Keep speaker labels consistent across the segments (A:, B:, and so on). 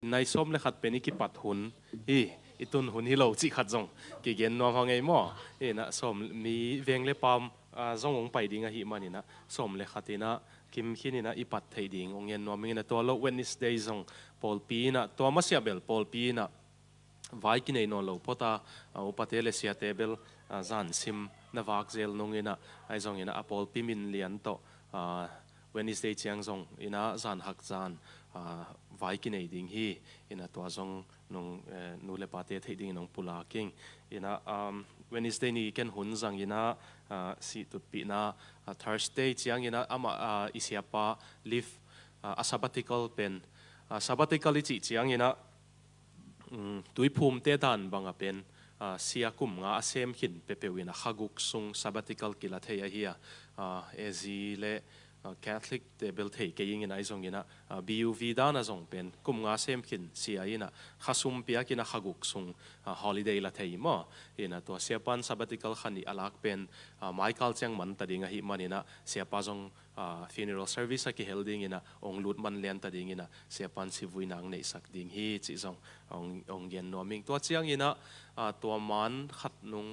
A: ในส้มเลยขัดเป็นอีกิปัดหุนอีตุนหุนฮิโลจิขัดจงกี่เกณฑ์นัวพังไงมั่วนะส้มมีเวงเลยปอมจงองไปดิ่งหิมันนี่นะส้มเลยขัดนะคิมขินี่นะอีปัดไทยดิ่งองเงินนัวมีนะตัวโลกเวนนิสเดย์จงปอลปีนะตัวมัสยาเบลปอลปีนะไว้กินไอ้นอโลพอตาอุปเทเลเซียเตเบลจานซิมนะวักเจลนงเงินะไอ้จงเงินะปอลปีมินเลียนโตเวนนิสเดย์เชียงจงอินะจานหักจานไว้กินไอ้ดิ่งฮีอินะตัวจงนงนูเลปาเตไทยดิ่งนงปุลากิงอินะเวนนิสเดย์นี่เกันหุ่นจังอินะสีตุดปีนะThursday เชียงอินะอิเสียปา live a sabbatical เป็น sabbatical ที่เชียงอินะตุยภูมิเตดันบางเป็นเสียกุมงาเซมหินเปเปวินะขกุกซุง sabbatical กิลาเทียเฮียเอซีเลCatholic เตเบลเทย์เกยิงอินะไอซงอินะ BUV ด้านนะซงเป็นกุมงาเซมหินเสียอินะข้าซุมเปียกินะขกุกซุง holiday ละเทียมั้งอินะตัวเสียปัน sabbatical ขันนี่อลักเป็นไมเคิลเจียงมันตัดดิ่งหิมันอินะเสียปันซงfuneral service กิเฮลดิ่งอินะองลุดมันเลียนตัดดิ่งอินะเสียปันสิวุยนางในสักดิ่งฮีจิซงองเย็นนัวมิงตัวเจียงอินะตัวมันขัดนุง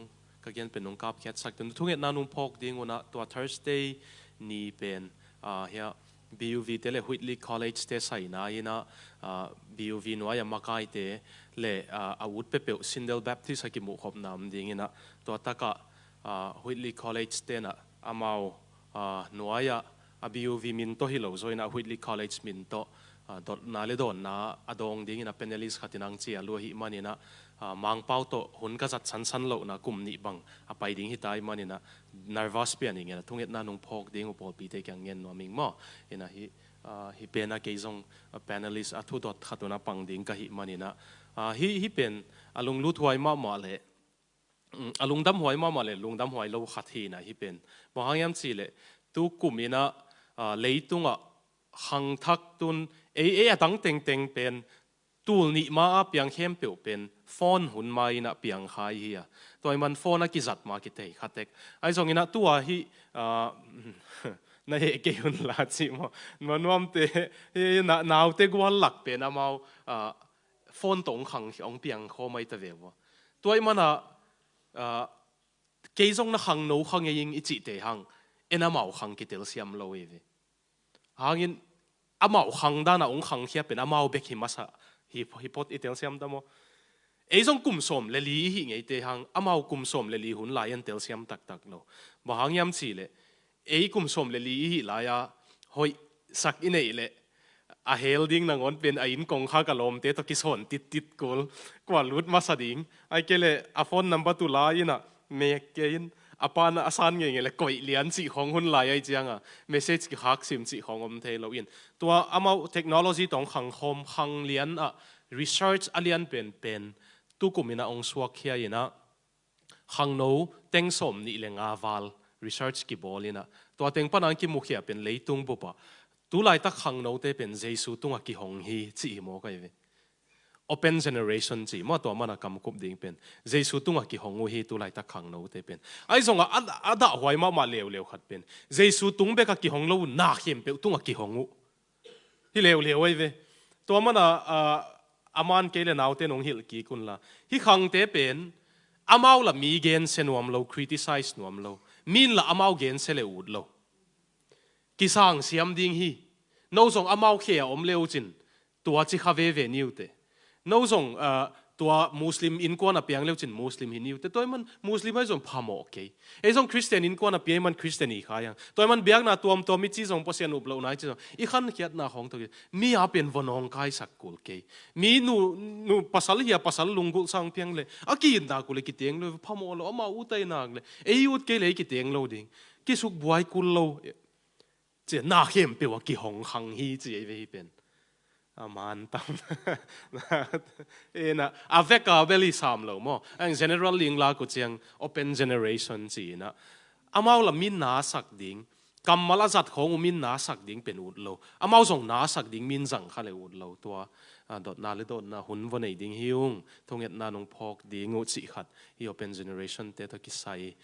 A: ก็ยังเป็นนุงกับแคทสักตัวทุกอย่างนุงพกดิ่งวนะตัว Thursday นี่เป็นเฮีย BUV เตเล Whitley College เตใส่นาอินะBUV นัวยามาไกเตเลอาวุธเปเปล Sindel Baptist กิมุขบนำดิ่งอินะตัวตะกะWhitley College เตนะอามาวนัวยาBUV มินโตฮิโลโซอินะ Whitley College มินโตดอนาเลดอนนะอดองดิ่งอินะเป็นเอลิสขัดนังเจียลัวหิมันอินะมังเป้าโตหุ่นก็จัดสันโลนะกลุ่มนี้บังไปดิ่งหิตายมันอินะ nervous เปียนี่ไงนะทุ่งเอ็ดนานุงพกดิ่งอุปปีเตกันเงินนัวมิงมั่วอินะฮิเป็นนักเกยง panelist ทุดอดขัดตัวนับปังดิ่งกับหิมันอินะฮิเป็นอารมณ์รู้ถวยมั่วมั่วเลยอารมณ์ดำหวยมั่วมั่วเลยลุงดำหวยเราขัดทีนะฮิเป็นบางอย่างสิเลยตุกลุ่มอินะเลยตุงหังทักตุนตั้งเต็งเป็นตูลนี่มาเปียงเข้มเปียวเป็นฟอนหุ่นมาอินะเปียงขายเฮียตัวมันฟอนนักกิจัดมาคิดเตะขัดเตกไอ้ส่งอินะตัวฮีในเกี่ยวลาจิมันวมเตะนาวเตกวันหลักเป็นอามาฟอนตรงขังของเปียงเขาไม่ตะเววตัวมันเกี่ยงนักขังโนขังยิงอิจิเตหังเอ็นอามาขังกิเตลเซียมโลเอเวหางินอามาขังด้านองขังเฮียเป็นอามาเบกหิมัสฮิปอตอิเตลเซียมตั้มไอ้ส่งกุมสมเลลีหิงไอเตหังอามากุมสมเลลีหุ่นลายันเตลเซียมตักโลบางยามสิเลไอ้กุมสมเลลีหิลายาหอยสักอินเอเลอาเฮลดิ้งนังอนเป็นไอ้อินกงข้ากะลมเตตกิสอนติดกอลกว่าลุดมาสดิ้งไอ้เกเลอาฟอนนัมบะตุลาอินะเมกเกอินอาปานอาสานเงี้ยเลยก่อยเลียนสิของหุ่นลายไอ้เจียงเมสเซจกี่ฮักซิมสิของอมเทโลอินตัวอามาเทคโนโลยีตองขังคมขังเลียนresearch อเลียนเป็นตุกุมินะองสวกเฮียอินะขังโนเต็งสมนี่เลงาวาล research กี่บอลินะตัวเต็งปนังกิมุขเฮียเป็นเลยตุงบุปะตุไลตักขังโนเตเป็นเจสุตุงกิหงฮีจีโมกันเว open generation จีมาตัวมันกำกุบดิ่งเป็นเจสุตุงกิหงฮีตุไลตักขังโนเตเป็นไอ้ส่งอัดหวยมาเลวขัดเป็นเจสุตุงเบกกิหงโลนาเข้มเปตุงกิหงที่เลวไอ้เวตัวมันอามันเกลนาวเตนงฮิลกีกุนละฮิขังเตเป็นอามาวละมีเกนเซนวมโล criticize นวมโลมินละอามาวเกนเซเลอุดโลกิสังเสียมดิ่งฮีโนส่งอามาวเขียอมเลวจินตัวจิคาเวนิวเตโนส่งตัวมุสลิมอินกวนอเปียงเลวจินมุสลิมฮินิวแต่ตัวมันมุสลิมไม่ส่งพามโอเคไอ้ส่งคริสเตียนอินกวนอเปียงมันคริสเตียนีขายตัวมันเบียงนาตัวมิจิส่งพอเสียนุบเลวไหนจิส่งอีขันเขียดนาของตัวมีอาเป็นวนองกายสักกุลเกมีนูภาษาเฮียภาษาลุงกุสังเพียงเลยอากินดากุเลยกิเตียงเลยพามโอโลอามาอุตัยนากเลยไอ้ยุดเกเลยกิเตียงโลดิ่งกิสุกบวยกุลโลเจ้านาเข้มเปว่ากิหงขังฮีจีไอ้เวเป็นอามันตั้มนะอาเวกาเบลิสามโลมั้งอัน general ลิงลากุเจียง open generation จีนะอามาละมินนาสักดิ่งกำมาละจัดของมินนาสักดิ่งเป็นอุดโลอามาส่งนาสักดิ่งมินจังข้าเลยอุดโลตัว dot na le dot na hun von ei ding hiung thonget na nong phok di ngu chi khat hi open generation te to ki sai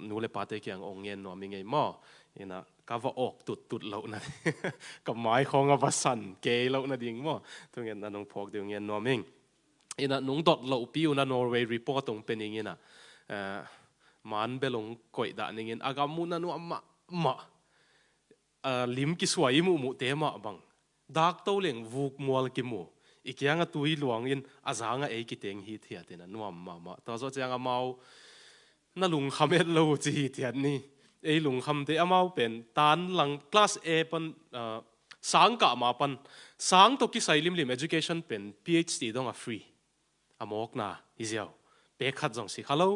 A: nu le pa te kyang ongen no mi ngei mo ina ka va ok tut lo na ka mai khong a vasan ke lo na ding mo thonget na nong phok ding ngen no ming ina nung dot lo piu na Norway report ong pening ina man belong koi da ningin agamu na nu ma lim ki suai mu te ma bang dak to leng vuk mual ki mu ikyanga tui luang in azanga e ki teng hi thia te na nuam ma to zo chang amau na lung khamet lo chi thiat ni e lung kham te amau pen tan lang class a pan sang ka ma pan sang to ki sai lim education pen PhD dong a free amok na iziao pe khat jong si hello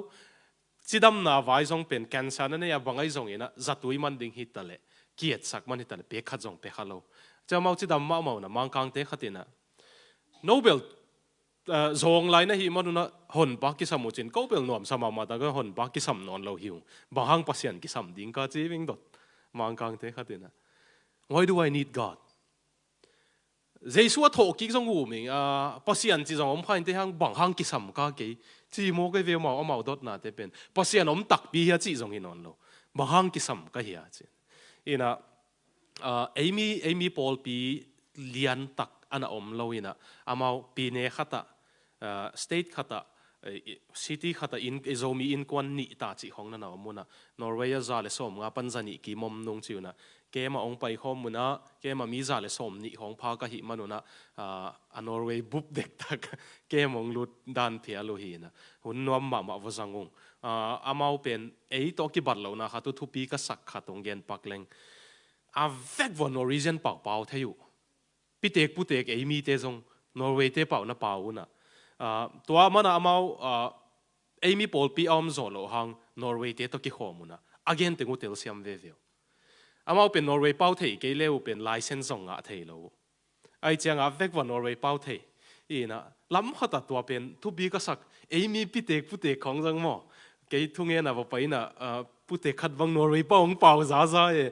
A: chidam na vai jong pen cancer na ya bangai jong ina zatui man ding hit tale kiet sak man hit tale pe khat jong pe hello cha mau chidam mau na mang kang te khatina Nobel zong lai na hi manuna hon ba ki samuchin Nobel nom sama ma da ga hon ba ki sam non lo hiu bahang pasien ki sam ding ka chi wing dot mang kang te khatina why do I need God Jesu thọ ki jong u ming pasien chi jong om phain te hang bang hang ki sam ka ke chi mo ke ve mau amau dot na te pen pasien om tak pi ha chi jong hi non lo bang hang ki sam ka hi chi ina Amy Paul pi lian tak ana om lo ina amau pi ne khata state khata city khata in ezomi in kwan ni ta chi khong na na muna Norway za le som nga panjani ki mom nong chiuna ke ma ong pai khom muna ke ma mi za le som ni khong pha ka hi manuna a Norway bup dek tak ke mong lut dan phia lo hi na hun nom ma wazangong amau pen ei to ki bat lo na khatu thupi ka sak khatong gen pakleng a vek von Norwegian pau thayu pitek putek ei mi te jong Norway te pau na pau na tua mana amau Amy Paul pi om zolo hang Norway te to ki khomuna again te ngutel siam veveo amau pen Norway pau thei ke leu pen license zong nga thei lo ai chang a vek von Norway pau thei ina lam khata tua pen thu bi ka sak Amy pitek putek khong jang mo ke thunge na ba pai na putek khat wang Norway pau za e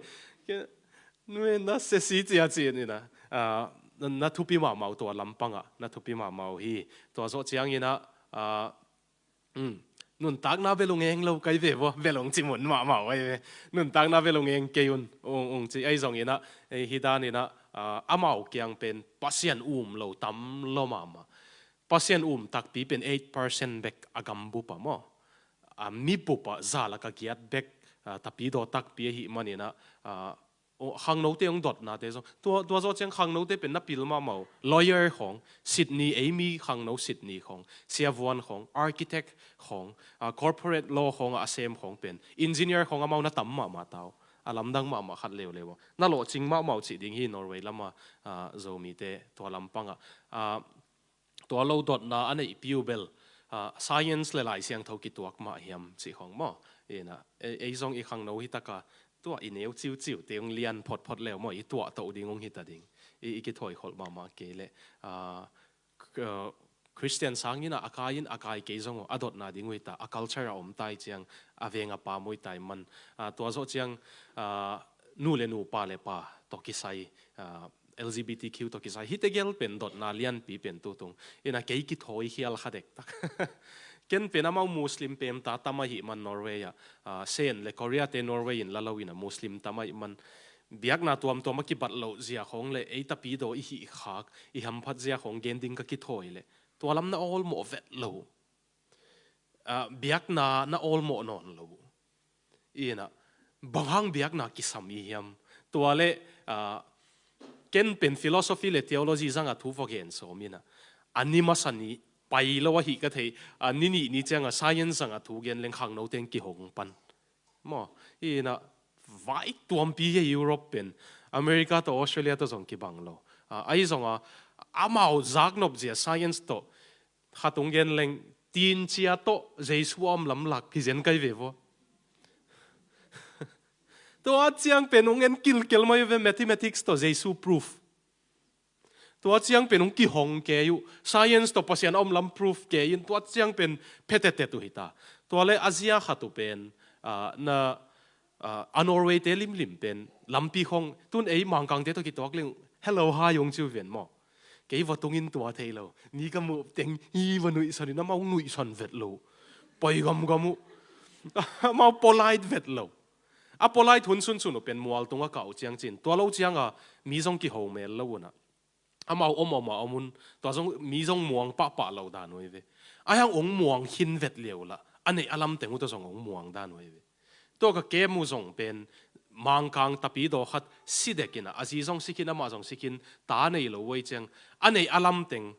A: nuê na se si chia chi ni na na thupi ma mau to lampanga na thupi ma mau hi to zo chiang ina nun tak na velong eng lo kai ve bo velong chi mun ma mau ai nun tak na velong eng ke un ong chi ai zong ina hi da ni na amau kyang pen pasien lo tam lo ma pasien tak pi pen 8% back agam bu pa mo mi pu pa za la ka kiat back tapi do tak pi hi manina hàng nấu tiếng đọt na thế rồi tua cho tiếng hàng nấu thế bên nắp pil mà màu lawyer hong Sydney Amy hàng nấu Sydney hong Sia Khamkhual hong architect hong corporate law hong asem hong bên engineer hong amau na tam mà tao alam dang mà khát leo na lo ching màu chỉ ding hi Norway lama zo mi te tua lampanga tua lâu đọt na anh ấy piu bel science le lai siang thau ki tuak ma hiam chỉ hong mo ina ei zong i hàng nấu hi takaตัวอินเอวจิวเตียงเลียนพอดแล้วมั้ยตัวโตดิ่งงหิตดิ่งอีกถอยขอลมาเกลคริสเตียนสังยินะอากายเกยจงอดอดนาดิ่งวิตาอ culture อมไตเจียงอเวงปามวยไตมันตัวโซเจียงนูเลนูปาเลปาตอกิไซLGBTQ ตอกิไซฮิตเกลเป็นดอดนาเลียนปีเป็นตัวตรงอินะเกยกิถอยเฮียลขัดเด็กตักเกันเป็นอามามุสลิมเป็นตาตามาหิมันนอร์เวย์เซนเลคอเรียเตนอร์เวย์ลาลาวินะมุสลิมตามาหิมันเบียกนาตัวมักกิบัดโลเจียของเลยไอตาปีโดอิหิขากอิฮัมพัดเจียของเกนดิงก็กิถอยเลยตัวลำน่าออลโมเวตโลเบียกน่าออลโมนอนโลอีน่ะบางครั้งเบียกนากิสามีฮิมตัวเลยเกันเป็นฟิโลโซฟีเลเทโอโลจีจังอะทูฟอกเกนโซมินะอันนี้มาสันนี้ไปแล้วว่าหิกะเทนี่จังอะ science จังอะทุกอย่างเรื่องข้างโน้ตเองกี่หงปันมั้งอีน่ะไว้ตัวปีเยุโรปเป็นอเมริกาตัวออสเตรเลียตัวส่งกี่บังโลไอ้ส่งอามาจากนบเจีย science ตัวข้าตรงเงี้ยเรื่องตีนเชียตัวเจสุอมลำหลักพิเศษกันเวฟวะตัวเจียงเป็นองค์เงินกิลมาอยู่เว mathematics ตัวเจสุ proofตัวเจียงเป็นองค์กี่หงเกยุ science ตัวภาษาอมลำ proof เกยินตัวเจียงเป็นเพเตเตตุหิตาตัวเลยอาเซียขัตุเป็นนอร์เวย์เตลิมเป็นลำปีหงตุนมังกังเตตุกิตัวเรื่อง hello hi ยงจิวเวียนมั้ง cái vật tung in tua thầy lâu ni cái mu tiếng hi và nuôi sân nó mau nuôi sân vẹt lâu bay gầm gầm mau polite vẹt lâu à polite hun sun sun ở bên mual tung cái cậu chiang chín tua lâu chiang à mi song kỳ hậu mẹ lâu na à mau mun tua song mi song muang pa lâu đàn nuôi về ai hang ông muang hin vẹt liều là anh ấy alam tiếng tua song ông muang đàn nuôi về tua cái kem mu song bên mang kang tapi do khat sidekina azizong sikina ma jong sikin ta nei lo wei chang anei alam teng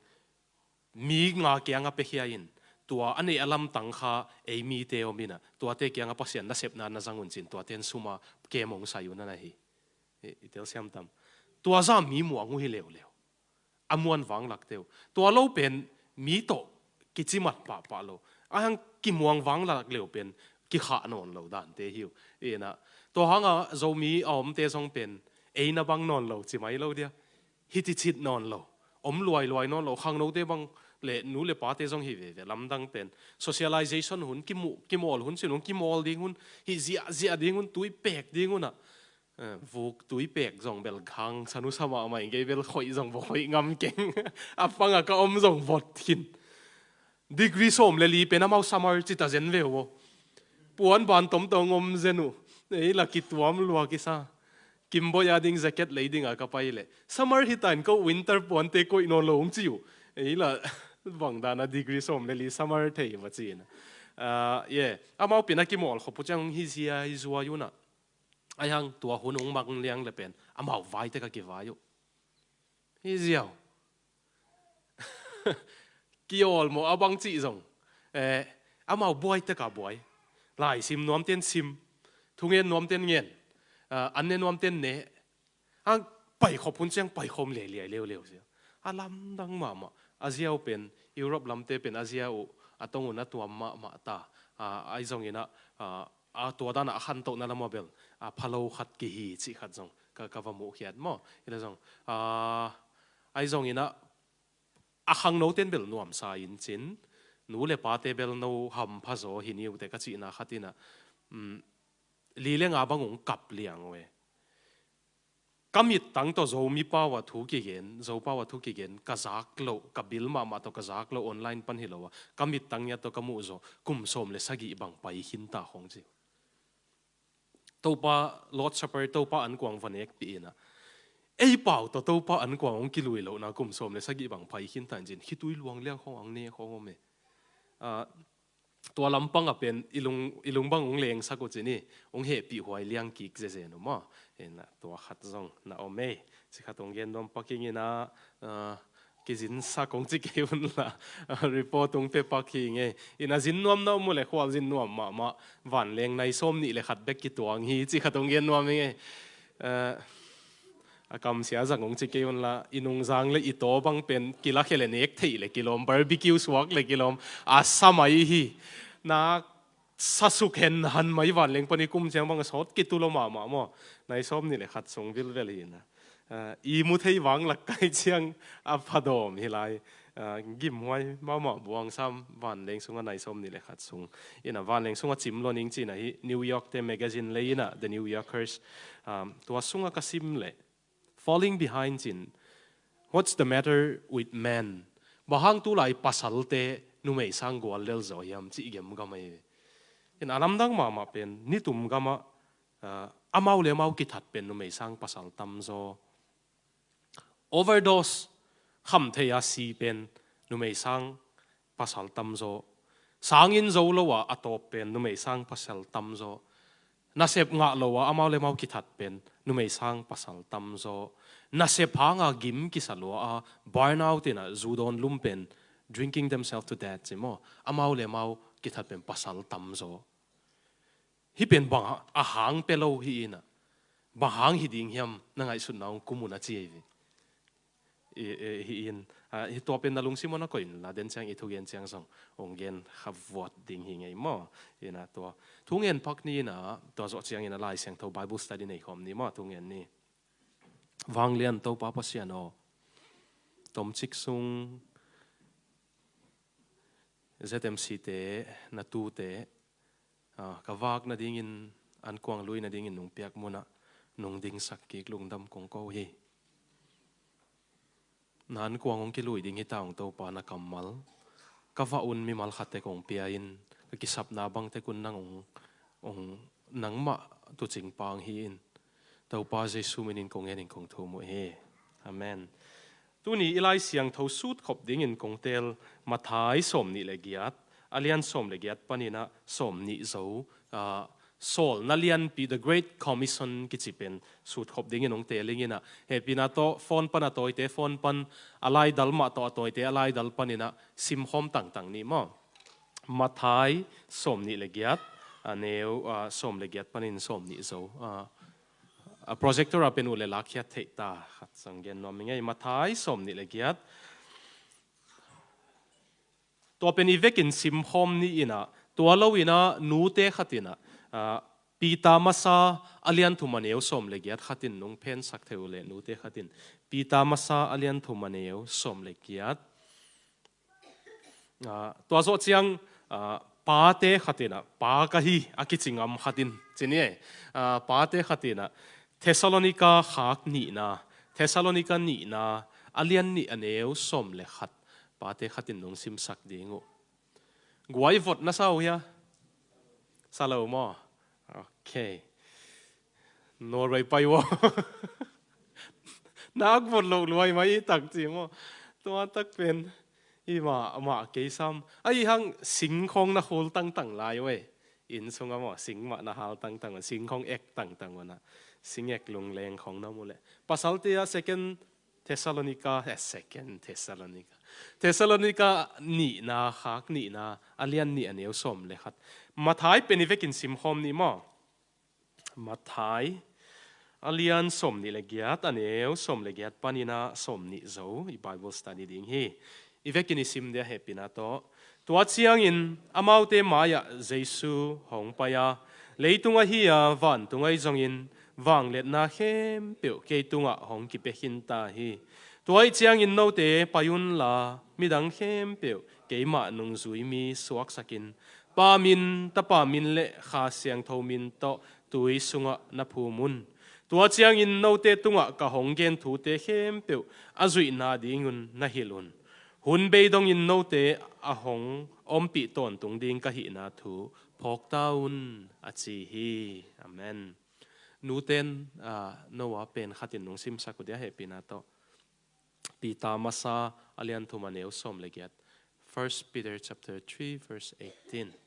A: mi nga kyanga pe hiain tua anei alam tang kha ei mi te omina tua te kyanga pasian na sep na na zangun chin tua ten suma kemong sayuna na hi itel siam tam tua za mi mu angu hi leo leo amuan wang lak teu tua lo pen mi to kichimat pa lo ahang kimuang wang lak leo pen ki kha non lo dan te hiu enaตัวหางเรามีอมเตะสองเป็นนับบังนอนเราจิไม่เราเดียฮิติชิดนอนเรารวยนอนเราข้างโน้ตเตะบังเละนู้เละป้าเตะสองฮิเวลำดังเป็น socialization หุ่นกิมอลหุ่นสิหุ่นกิมอลดิ้งหุ่นฮิเสียดิ้งหุ่นตุยเปกดิ้งหุ่นฟูกตุยเปกส่งเบลคังสนุสมาใหม่เกเบลคอยส่งบ่คอยงำเก่งฟังก็ส่งวอดทินดีกรีส้มเลยลีเป็นน้ำเอาซัมเมอร์จิตาเซนเวลปวนบานต้มตงเซนูนี่ละคิดตัวมันลัวกิซากิมบอยาดิ้งแจ็คเก็ตเลยดิ้งอะกับไปเลยซัมเมอร์ฮิตันก็วินเตอร์ปวนเตะก็อินโนลงจิวนี่ละบังดานะดีกรีส้มเลยซัมเมอร์เทียมจีนอามาเป็นนักกิมอลเขาพูดจังฮิเซียฮิซัวอยู่นะไอ้ยังตัวหุ่นองมังเลี้ยงเลยเป็นอามาไว้แต่ก็เก็บไว้อยู่ฮิเซียวกิออลโมอาบังจีจงอามาบอยแต่ก็บอยหลายซิมน้อมเตียนซิมทุกเงินน้อมเตียนเงินอันเนน้อมเตียนเนะไปขอบคุณเสียงไปคมเลี้ยเร็วเสียลำดังมาอาเซียเป็นยุโรปลำเตเป็นอาเซียตรงนั้นตัวมาตาไอ้จงเงินตัวด้านขันโตนั่นละมาเบลพะโลขัดกี่ฮีจิขัดจงก็ว่ามุขยัดมั้งเรื่องจงไอ้จงเงินขังโนเตียนเบลนวมสายจินนู้เลปาเตเบลนูหำพะโซหินิวแต่ก็จีน่าขัดตินะลีเลี้ยงอาบังงกับเลี้ยงเว้กำมิดตั้งตัวโจมีป้าว่าทุกเย็นโจป้าว่าทุกเย็นกระซักโลกับบิลมาตัวกระซักโลออนไลน์ปันหิโลวะกำมิดตั้งยาตัวกมูโจกุมสมเลยสักกี่บังไปหินตาของจิวตัวป้าลอดชัปเปอร์ตัวป้าอันกวางฟันเอกปีนะเปล่าตัวป้าอันกวางองกิลุยโลนะกุมสมเลยสักกี่บังไปหินตาจินฮิตุยลวงเลี้ยงของอังเน่ของอเมตัวลำปังเป็นอิลุงบังองเลงสักกุจินี่องเหปีหวยเลี้ยงกิกเจนุมาเห็นนะตัวขัดซองนะอเมสิขัดองเย็นนมปักกิ่งนะกิจินสักองจิเกวันละรีพอร์ตองเปปักกิ่งอินะจินนวมน้ำมูเลยขวานจินนวมมาวันเลงในส้มนี่เลยขัดเบกกิตัวงี้สิขัดองเย็นนวมกำเสียจากองจิเกวันละอินุงจังเลยอิโตบังเป็นกิลาเคเลเนกที่เลยกิโลมบาร์บีคิวสวกเลยกิโลมสมัยฮีนักสัสุกเห็นหันไม่หวานเลี้ยงปนิคุมเชียงบางสอดกิตุลมาในส้มนี่เลยขัดส่งวิลเวลีนะมุทัยหวังหลักไกเชียงพดมฮิไลกิมไว้มาบวงซ้ำหวานเลี้ยงส่งในส้มนี่เลยขัดส่งหวานเลี้ยงส่งจิมลอนิงจีนะฮินิวยอร์กเตแมกาซินเลยนะ The New Yorkers ตัวส่งก็ซิมเลย falling behind in what's the matter with men บางตัวไหลปัสสาวะนุ่มไอ้สังกัวเลลโซยามจีเกมก็ไม่อารมณ์ดังมาเป็นนี่ตุ่มก็มาอามาเลมากิทัดเป็นนุ่มไอ้สังปัสสาวะตั้มโซ overdose คำเทียสีเป็นนุ่มไอ้สังปัสสาวะตั้มโซสังอินโซโลวะอัตโตเป็นนุ่มไอ้สังปัสสาวะตั้มโซนาเสพงะโลวะอามาเลมากิทัดเป็นนุ่มไอ้สังปัสสาวะตั้มโซนาเสพหางากิมกิสลัวburn out นะจูดอนลุ่มเป็น drinking themselves to death ใช่ไหมอามาเลมากิทัดเป็นปัสสาวะตั้มโซฮิเป็นบางหางเปโลฮีนะบางหางฮิดิ่งเฮียมนั่งไอ้สุดน้องกุมุนาจีฮีอินฮิตัวเป็นนาลุงซิมอนะก่อนละเดินเชียงอีทุเรียนเชียงส่งองเงินขับวอดดิ่งหิงไงมั่วนะตัวทุเรียนพักนี้นะตัวจดเชียงอินอะไรเสียงตัว Bible study ในคอมนี้มั่วทุเรียนนี่วางเรียนตัวป้าปัสยานอตมชิกซุงZMC เตนาตูเตกวากนาดิ่งอินอันกวางลุยนาดิ่งอินนุ่งเปียกมุนะนุ่งดิ่งสักกิกลุงดำกงโก้เฮ nan kuang ong ki lui ding hi taong to pa na kamal ka va un mi mal khat te kong pia in ki sap na bang te kun nang ong nang ma tu ching pang hi in to pa jesu minin kong en kong thu mo he amen tu ni ilai siang tho sut khop ding in kong tel mathai som ni le giat alian som le giat panina som ni zo Saul nalian pi the great commission kichipen sut khop ding in ong teling ina he pinato phone pan atoi te phone pan alai dalma to atoi te alai dal panina sim hom tang tang ni mo mathai som ni le giat aneu som le giat panin som ni zo projector apen ule lakhia theita khat sanggen no mingai mathai som ni le giat to pen ivekin sim hom ni ina to lo ina nu te khatina pita masa alian thumaneu som le giat khatin nung phen sak theule nu te khatin pita masa alian thumaneu som le giat to zo chiang pa te khatina pa ka hi akichingam khatin chini pa te khatina Thessalonica khak ni na Thessalonica ni na alian ni aneu som le khat pa te khatin nung sim sak dingu guai vot na sao ya salo mo okay Norway pai wo nak vot lo luai mai tak chi mo to tak pen i ma ke sam ai hang sing khong na hol tang tang lai we in sunga mo sing ma na hal tang tang sing khong ek tang tang wana sing ek lung leng khong na mule pasal tia second Thessalonica ni na khak ni na alian ni aneu som le khat mathai penivekin sim hom ni mo mathai alian som ni le giat aneu som le giat panina som ni zo I bible study ding hi ivekin sim dia happy na to tua chiang in amaute maya jesu hong paya leitunga hi van tungai jong in wang let na hem pe ke tunga hong ki pe hin ta hi tuai chiang in no te payun la midang hem pe ke ma nung zui mi suak sakin pa min le kha siang tho min to tui sunga na phumun tua chiang in no te tunga ka hong gen thu te hem pe azui na dingun na hilun hun be dong in no te a hong om pi ton tung ding ka hi na thu phok taun a chi hi amen nuten noa pen khatin nung sim sakudia he pinato pita masa alian thumaneu som legiat 1 Peter chapter 3 verse 18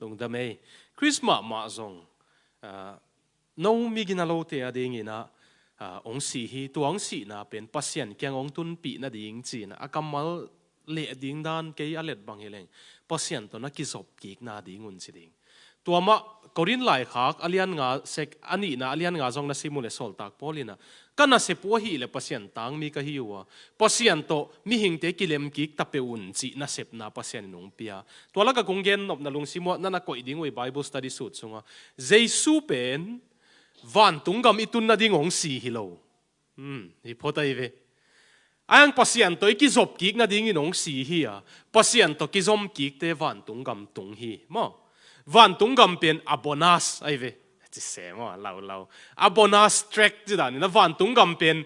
A: lungdamei Christmas ma zong no mi ginalo te ading ina ong si hi tuang si na pen pasien kyang ong tun pi na ding chi na akamal le ding dan ke alet bang heleng pasien to na kizop ki na ding un chi ding tuama korin lai khak alian nga sek ani na alian nga zong na simule sol tak polina kana se po hi le pasien tang mi ka hiwa pasien to mi hingte kilem ki tape un chi na sep na pasien nung pia to la ka konggen nop na lung simo na na ko iding we bible study suit sunga jesu pen van tungam itun na ding ong si hilo hi potai ve ang pasien to ikizop ki na ding inong si hi pasien to kizom ki te van tungam tung hi mo van tungam pen abonas ai ve chỉ xem mà lâu abonas track chứ đó nên van tungam pen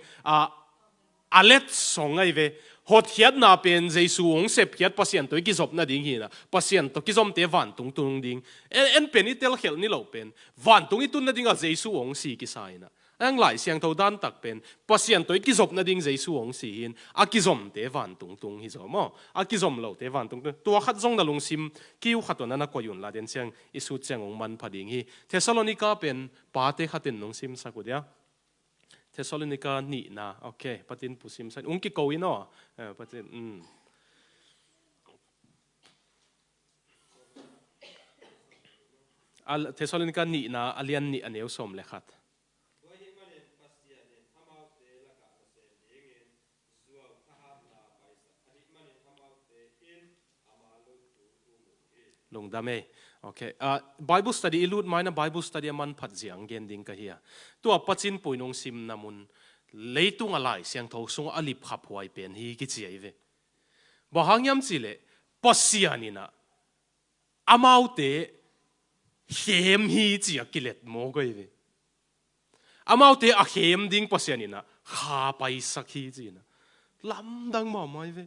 A: alet song ai về hot hiat na pen jesu ong sep hiat pasien to kizop na ding hi na pasien to kizom te van tung tung ding en pen itel khel ni lo pen van tung itun na ding a jesu ong si ki sai na ang lai siang tho dan tak pen pasien to kizop na ding jesu ong si hin a kizom te van tung tung hi zo mo a kizom lo te van tung to khat zong na lung sim kiu khatona na ko yun la den siang isu chang ong man phading hi Thessalonica pen pa te khatin nung sim sakudia Thessalonica ni na okay patin pusim sa ung ki ko ino patin al Thessalonica ni na alian ni aneu som le khat lung dame okay Bible study ilut mai na Bible study man phat jiang gen ding ka hi tu pachin poinong sim namun leitung alai siang tho sung alip khap huai pen hi ki chiai ve bahangyam chile pasianina amaute hem hi chi akilet mo goi ve amaute a hem ding pasianina kha pai sakhi chi na lam dang ma mai ve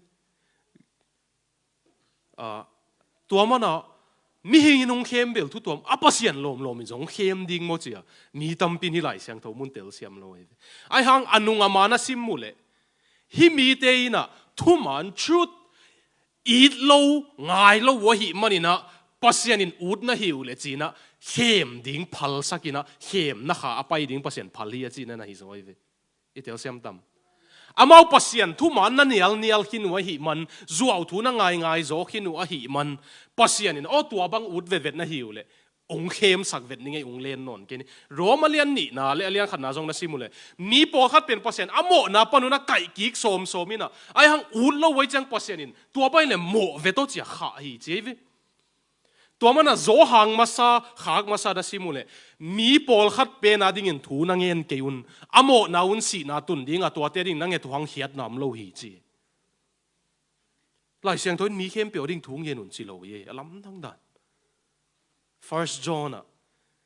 A: tua mana mi hi nong hem bel thu tuam apasian lom lom jong hem ding mo chia mi tam pin hi lai siang tho mun tel siam lo ai hang anung amana sim mule hi mi te ina thu man truth eat lo ngai lo wo hi manina pasian in ut na hiu le china hem ding phal sakina hem na kha apai ding pasian phal hi china na hi zoi ve itel siam tam amau pasian thu man na nial hin wa hi man zuaw thu na ngai zo hin wa hi man pasian in o tua bang ut ve vet na hiu le ong khem sak vet ningai ong len non ke ni romalian ni na le alian khan na jong na simule mi po khat pen pasian amo na panuna kai ki som somina ai hang ut lo wai chang pasian in tua bai le mo ve to chia kha hi cheve tua mana zo hang masa khak masa da simule mi pol khat pe na ding in thu na ngen keun amo na un si na tun ding a tua te ding na nge tu hang hiat nam lo hi chi lai siang thoi mi khem pe ding thu ngen un chi lo ye alam thang dan First John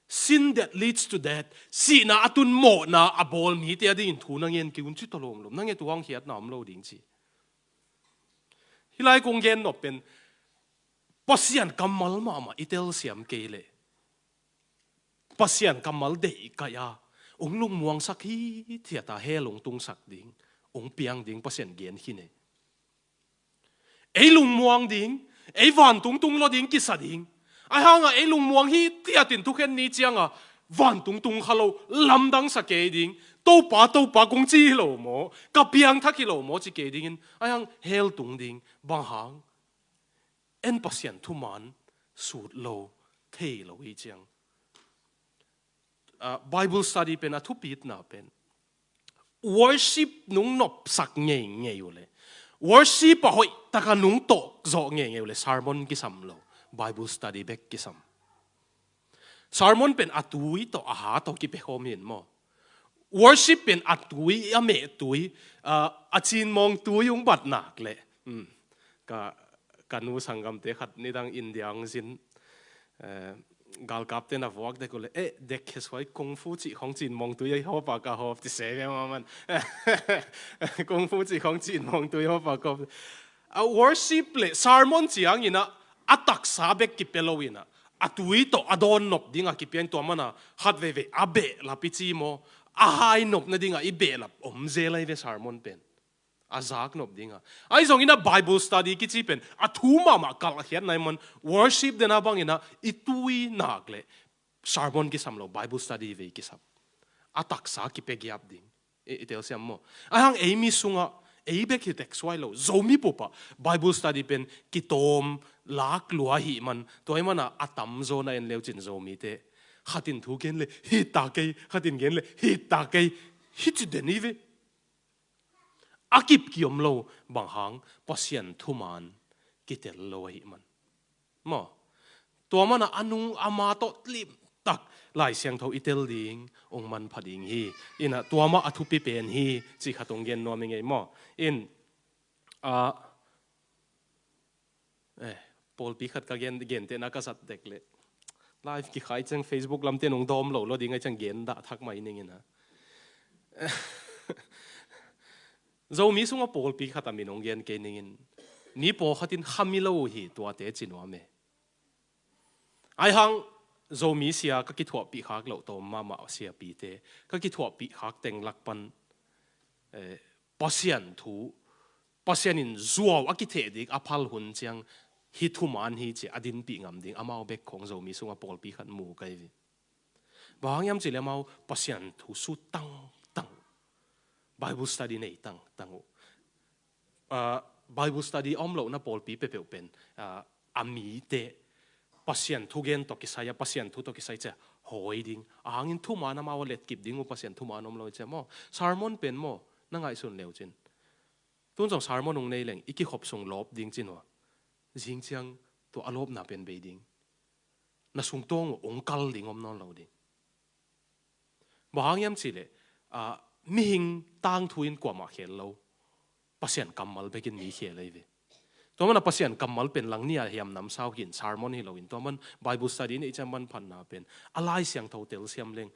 A: sin that leads to death si na atun mo na abol mi te ding in thu na ngen keun chi tolom lom na nge tu hang hiat nam lo ding chi hilai kong gen no pen pasian kamal mama itel siam kele pasian kamal de kaya ong lung muang sakhi thiata helong tung sak ding ong piang ding pasian gen hine ei lung muang ding ei van tung lo ding kisa ding ai hanga ei lung muang hi tiatin tu khen ni chianga van tung khalo lamdang sa ke ding to pa kong chi lo mo ka piang thaki lo mo chi ke ding ai hang hel tung ding bang hang en pasian thu man sut lo thei lo hi chiang Bible study pen a thu pit na pen worship nung nop sak nge yule worship a hoi taka nung to zo nge yule sermon ki sam lo Bible study bek ki sam sermon pen atui to aha to ki pe homin mo worship pen atui a me tui a chin mong tui yung bat nak le ka kanu sangam te khat ni dang indiang sin gal kap te na vok de ko le de khes wai kung fu chi khong chin mong tu ye ho pa ka ho ti se ve ma man kung fu chi khong chin mong tu ho pa ko a worship le sermon chiang ina atak sa bek ki peloina atui to adon nop dinga ki pen to mana hat ve abe la pi chi mo a hai nop na dinga i be la om ze lai ve sermon pen azak nop dinga ai zong ina Bible study ki chi pen athu mama kal hian nai man worship dena bang ina itui nakle sermon ki samlo Bible study ve ki sam atak sa ki pe gyap ding itel siam mo ahang amy sunga ei bek hi tek swai lo zomi popa Bible study pen ki tom lak lua hi man toy mana atam zo na en leu chin zomi te khatin thu ken le hi ta ke khatin gen le hi ta ke hi chi deni ve akip kiom lo bang hang pasian thuman kitel lo hi man mo to mana anung ama to lim tak lai siang tho itel ding ong man phading hi ina to ma athu pi pen hi chi khatong gen no mi ngei mo in pol pi khat ka gen te na ka sat dek le live ki khai chang Facebook lam te nong dom lo ding ai chang gen da thak mai ning ina zo mi sunga pol pi khata mi nong gen ke ningin ni po khatin khamilo hi to te chinwa me ai hang zo mi sia ka ki thwa pi khak lo to mama sia pi te ka ki thwa pi khak teng lakpan pasian in zuaw akithe dik aphal hun chiang hi thu man hi che adin pi ngam ding amao bek khong zo mi sunga pol pi khat mu kai vi bang yam chile mau pasian thu su tang Bible study nei tang Bible study omlo na pol pi pe pen ami te pasian thu gen to ki saya pasian thu to ki sai che hoi ding angin thu ma na ma let kip ding pasian thu ma nom lo che mo sermon pen mo na ngai sun leu chin tun jong sermon ong nei leng iki khop sung lop ding chin wa jing chiang ตัวอารมณ์น่าเป็นเบดิงน่าสุ่งตงองค์กัลดิ่งอมนอนเราดิ่งบางยามสิเลยมีหิงตั้งทุนกว่ามาเขียนเราภาษากำมัลไปกินมีเขียนเลยเว้ตัวมันภาษากำมัลเป็นหลังเนี่ยเฮียมน้ำสาวกินซาร์มอนให้เราอินตัวมันไบเบิลสตัดดี้นี่จะมันพันนาเป็นอะไรเสียงเท่าเตลเสียมเล่ง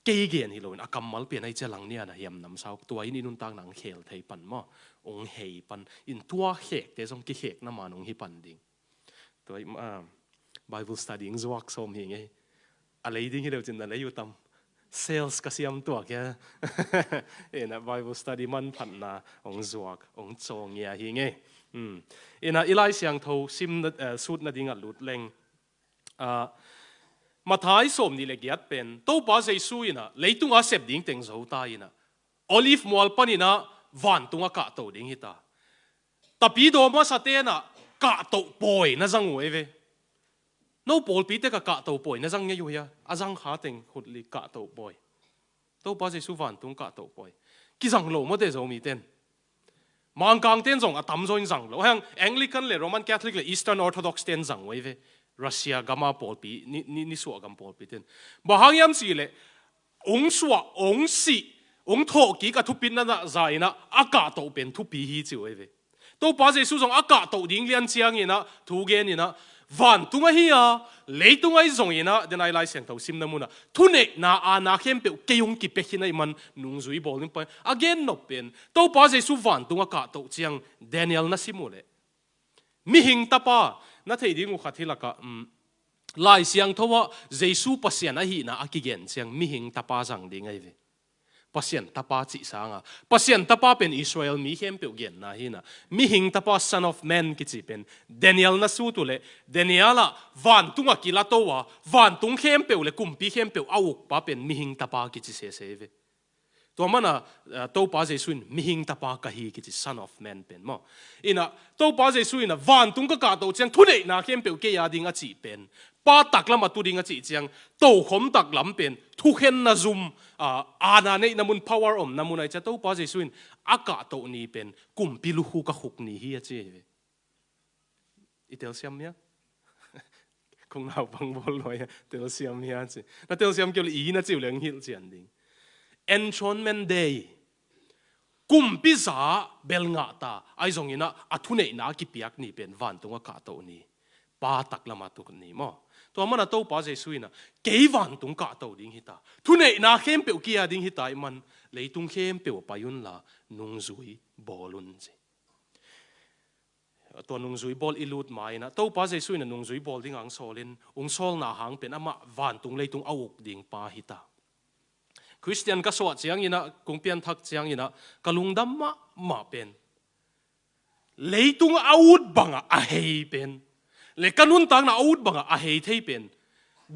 A: เกี่ยเกียนให้เราอินกำมัลเป็นไอ้เจ้าหลังเนี่ยนะเฮียมน้ำสาวตัวอินนุ่นตั้งหนังเขียนไทยปันมั่งองเฮปันอินตัวเขกแต่ทรงกี่เขกน้ำมันองฮิปันดิ่งตัวไบเบิลสตัดดี้จวักสมอย่างไงอะไรดิ่งที่เราจินอะไรอยู่ตำsales ก็เสียมตัวแกนะ Bible study มันพันนาองจวกองจงเงียหิงนะอีไลเสียงทูซิมสุดนาดิ่งหลุดเล่งมาท้ายสมนี่เล็กยัดเป็นตัวป้าใจสู้นะเลยตุงอาเสพดิ่งเต็งสู้ตายนะโอลิฟมัวปันนะวันตุงอากาศตัวดิ่งฮิตาแต่ปีโดมาสเตนะกะตัวป่วยนะจังเว้ยโน้บอลปีเตกะกะตัวป่วยนะจังยังอยู่ยาอาจังขาเต็งขุดลีกะตัวป่วยตัวป้าจะสู้วันตุงกะตัวป่วยกิจังโลมาเตจมีเต้นมังกังเต้นจงอะตั้มจงจังโลแห่งแองลิกันเลยโรมันแคทอลิกเลยอีสเทิร์นออร์โธดอกซ์เต้นจังไว้เว้รัสเซียกามาปอลปีนี่สัวกัมปอลปีเต้นบางยามสิเลยองสัวองสิองโถกีกะทุบปินนั่นนะใจนะอากาศตัวเป็นทุบปีฮีจิวเว้ตัวป้าจะสู้จงอากาศตัวดิ่งเลียนเชียงนี่นะทุเกนี่นะวันตุงไอ้เฮียเลยตุงไอ้จงยินะเดี๋ยวไอ้ไล่เสียงเท่าซิมน้ำมันนะทุนเอกน่าอาณาเข้มเปลวเกี่ยงกิเปกินไอ้มันนุ่งจุยบอลนี่ไป again นบเป็นตัวป้าเจสุวันตุงอากาศตัวเจียงเดนิเอลน่าซิมูเลยมีหิงตาป้าน่าเทียดิ้งอุขัดที่ละก็ไล่เสียงเท่าว่าเจสุปัสยานะฮีนะอากิเกนเสียงมีหิงตาป้าจังดิ้งไอ้เวปัสยันตาป้าจิสางปัสยันตาป้าเป็นอิสราเอลมีเข้มเปียวเย็นนะฮินะมีหิงตาป้า son of man กิจิเป็นเดนิเอลน่าสู้ตัวเลยเดนิเอลวันตุงกิลาโตวะวันตุงเข้มเปียวเลยกุมปีเข้มเปียวเอาอุกป้าเป็นมีหิงตาป้ากิจิเสเสเวตัวมันตัวป้าเจสุนมีหิงตาป้ากะฮีกิจิ son of man เป็นมั้งอินะตัวป้าเจสุนนะวันตุงก็กาโตเจียงทุเรศนะเข้มเปียวเกียดิงอจิเป็นป้าตักละมาตุดิงอจิเจียงโตขมตักลำเป็นทุกเห็นนะซุมอาณาเนี่ยน้ำมัน power น้ำมันไอ้เจ้าตัวป้าเจสุนอากาศตัวนี้เป็นกุมพิลุหูกะหุกนี่เฮียเจ้อีเตลเซียมเนี่ยคงเอาบังบอลลอยเตลเซียมเนี่ยสิน่าเตลเซียมเกี่ยวกับอีน่าจิ๋วเลี้ยงฮิลเจียนดิง enthronement day กุมพิษาเบลงาตาไอ้ตรงนี้นะอัทุเนน่ากิปียกนี่เป็นวันตรงอากาศตัวนี้ป้าตักละมาตุกนี่มั้งตัวมันตัวป้าเจสุยนะเกี่วันตรงกาตัวดิ่งฮิตาทุเนน่าเข้มเปียวกี้ดิ่งฮิตามันเลยตรงเข้มเปียวไปยุนละนุ่งจุยบอลุนสิตัวนุ่งจุยบอลอิลูดไม่นะตัวป้าเจสุยนะนุ่งจุยบอลดิ่งอังโซลินองโซลน่าหางเป็นอามาวันตรงเลยตรงเอาอุกดิ่งป้าฮิตาคริสเตียนก็สวดเสียงยินะกงเปียนทักเสียงยินะกลุงดำมาเป็นเลยตรงเอาอุดบังอะเฮเป็นเลยกันนุ่นต่างน่ะอุดบังอะเฮเทเป็น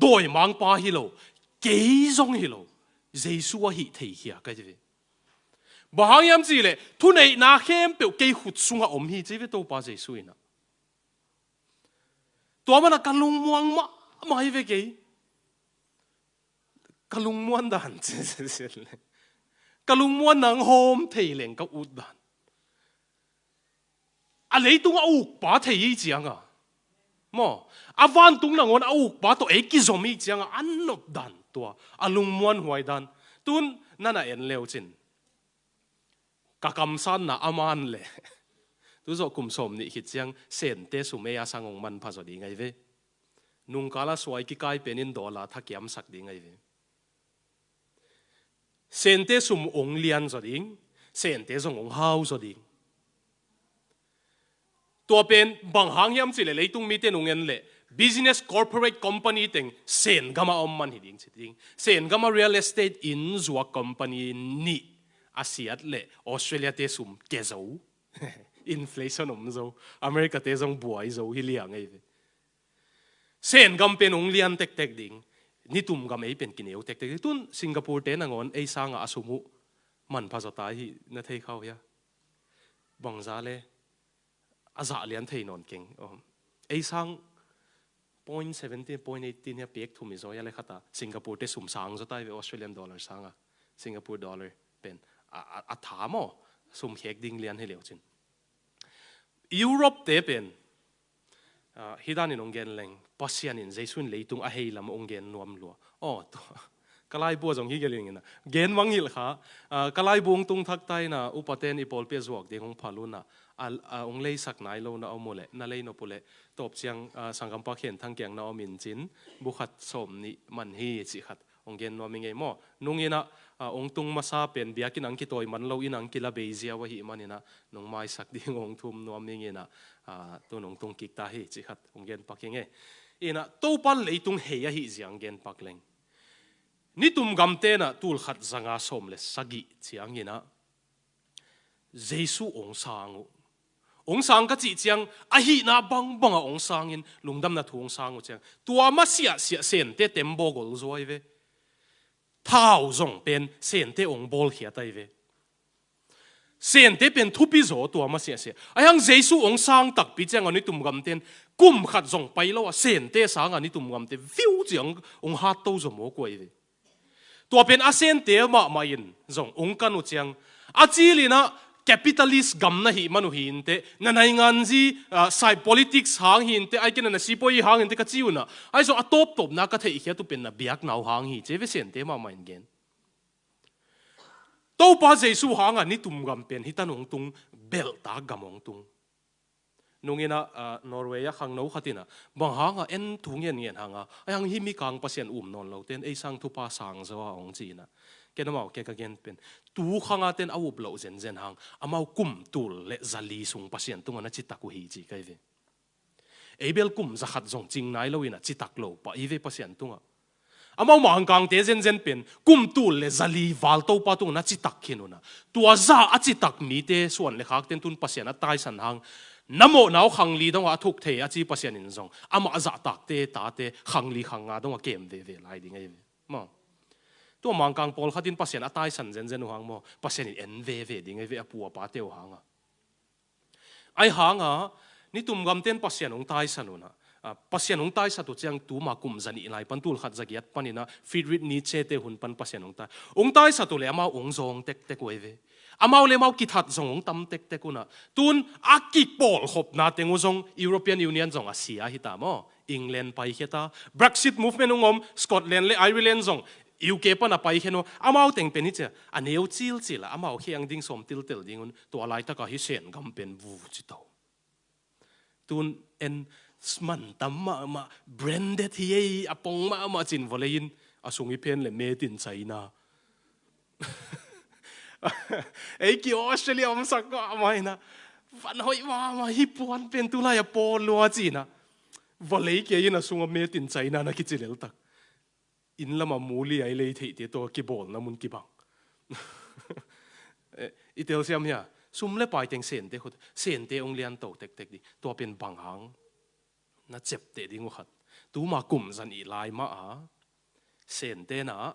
A: โดยมังป้าฮิโลเกี่ยงฮิโลเจสุวะฮิเทียก็จะเป็นบางยามสิเลยทุนไอ้นาเข้มเปียวเกี่ยหุดสุงอะอมฮิจะเป็นตัวป้าเจสุยนะตัวมันกันลุงมวงมาให้เวกี่กันลุงม้วนดันเสียเลยกันลุงม้วนหนังโฮมเทียงกับอุดดันอะไรตัวอุกป้าเทียจีงอ่ะมั้งอาวันตุงนังวันเอาป้าตัวเอกกิจมีจังอันนบดันตัวอาลุงม้วนหวยดันตุนนั่นน่ะเอ็นเลวจินกะกำสันน่ะอามันเลยตุจกุมสมนี่คิดจังเซนเตสุเมียสังองมันพาสดีไงเวนุ่งกาลสวยกิกายเป็นอินโดลาทักยามสักดีไงเวเซนเตสุมองเลียนสดิงเซนเตสงองเฮาสดิงตัวเป็นบางหางยามสิเลยตุงมีเตนุงเงินเลย business corporate company เต็งเซนก็มาอมมันหิดิงสิดิงเซนก็มา real estate in จัว company นี่อาเซียเลยออสเตรเลียเตสุมเกจาว inflation อมจาวอเมริกาเตจงบวยจาวฮิเลียงไงเซนก็เป็นองเลียนเต็กดิงนี่ตุ่มก็ไม่เป็นกินเอวเต็กๆตุนสิงคโปร์เต้นงอนไอ้สร้างอาสมุมันภาษาไทยนั่นเท่เขาเนี่ยบังซาเลยอาจารย์เรียนเทนอนเก่งไอ้สร้าง 0.17 0.18 เนี่ยเปียกทุ่มอีโซยอะไรขัดสิงคโปร์เตสุ่มสางจะได้เป็นออสเตรเลียนดอลลาร์สางสิงคโปร์ดอลลาร์เป็นอัฐามอสุ่มเฮกดิ้งเรียนให้เหลียวจินยุโรปเตเป็น hi dan in ong gen leng pasian in jaisun leitung a hei lam ong gen nuam lua oh to kalai bu jong hi geling na gen wangil kha kalai bung tung thak tai na upaten ipol pe zuak ding ong phaluna ong lei sak nai lo na omole na lei no pule top chiang sangam pa khen thang kyang na omin chin bu khat som ni man hi chi khat ong gen no mi ngei mo nungina ong tung masa pen biakin ang ki toy man lo in ang kila beizia wa hi manina nong mai sak ding ong thum no mi ngena tu nong tung kik ta hi chi khat ong gen pakinge ina to pal leitung he ya hi jiang gen pakleng ni tum gam te na tul khat zanga som le sagi chiang ina jesu ong sang ka chi chiang a hi na bang bang ong sang in lungdam na thung sang u chiang tua ma sia sen te tembo gol zoi ve thao zong pen sen te ong bol khia tai ve sen te pen thupi zo tua ma sia ayang jesu ong sang tak pi chiang ani tum gam ten kum khat zong pai lo sen te sang ani tum gam te view chiang ong hat to zo mo koi ve tua pen asen te ma in zong ong kanu chiang achilina capitalist gam na hi manu hin te nanai ngan ji sai politics hang hin te ai ken na sipoi hang hin te ka chiuna ai so atop na ka thei khia tu pen na biak nau hang hi che ve sen te ma main gen to pa jesu hang ani tum gam pen hitanong tung bel ta gamong tung nungina Norway ya khang no khatina bang hanga en thungen ngen hanga ayang himi kang pasien non lo ten ei sang thu pa sang zawa ong china kenamau ke ka gen pen tu khanga ten awup lo zen hang amau kum tul le zali sung pasien tunga na chitaku hi chi kai ve ebel kum za khat zong ching nai lo ina chitak lo pa i ve pasien tunga amau mang kang te zen pen kum tul le zali wal to pa tunga na chitak khinuna tua za a chitak mi te suan le khak ten tun pasien a tai san hang namo nau khang li dong a thuk the a chi pasien in zong ama za tak te ta te khang li khang nga dong a kem ve lai ding ai ma tu mang kang pol khatin pasien atai san zen hang mo pasien in en ve ding ai ve apu pa teu hanga ai hanga ni tum gam ten pasien ong tai sanuna pasien ong tai sa tu chiang tu ma kum zani lai pantul khat zagiat panina Friedrich Nietzsche te hun pan pasien ong tai sa tu le ama ong zong tek we ve amau le mau kithat zong tam tek una tun akik pol khop na tengu zong European Union zong asia hita mo England pai kheta Brexit movement ungom Scotland le Ireland zong UK pa na pai kheno amau teng pen hi cha aneu chil amau khiang ding som til dingun to alai ta ka hi sen gam pen vu chi to tun en sman tam ma branded hi apong ma chin volein asungi pen le made in China ei ki Australia om sak ka mai na van hoi ma hi puan pen tu la ya pol lo china volei ke ina sunga made in China na ki chilel tak in lama muli ai lei thei te to ki bol na mun ki bang itel siam ya sum le pai teng sen te ong lian to tek di to pen bang hang na chep te ding khat tu ma kum zan i lai ma a sen te na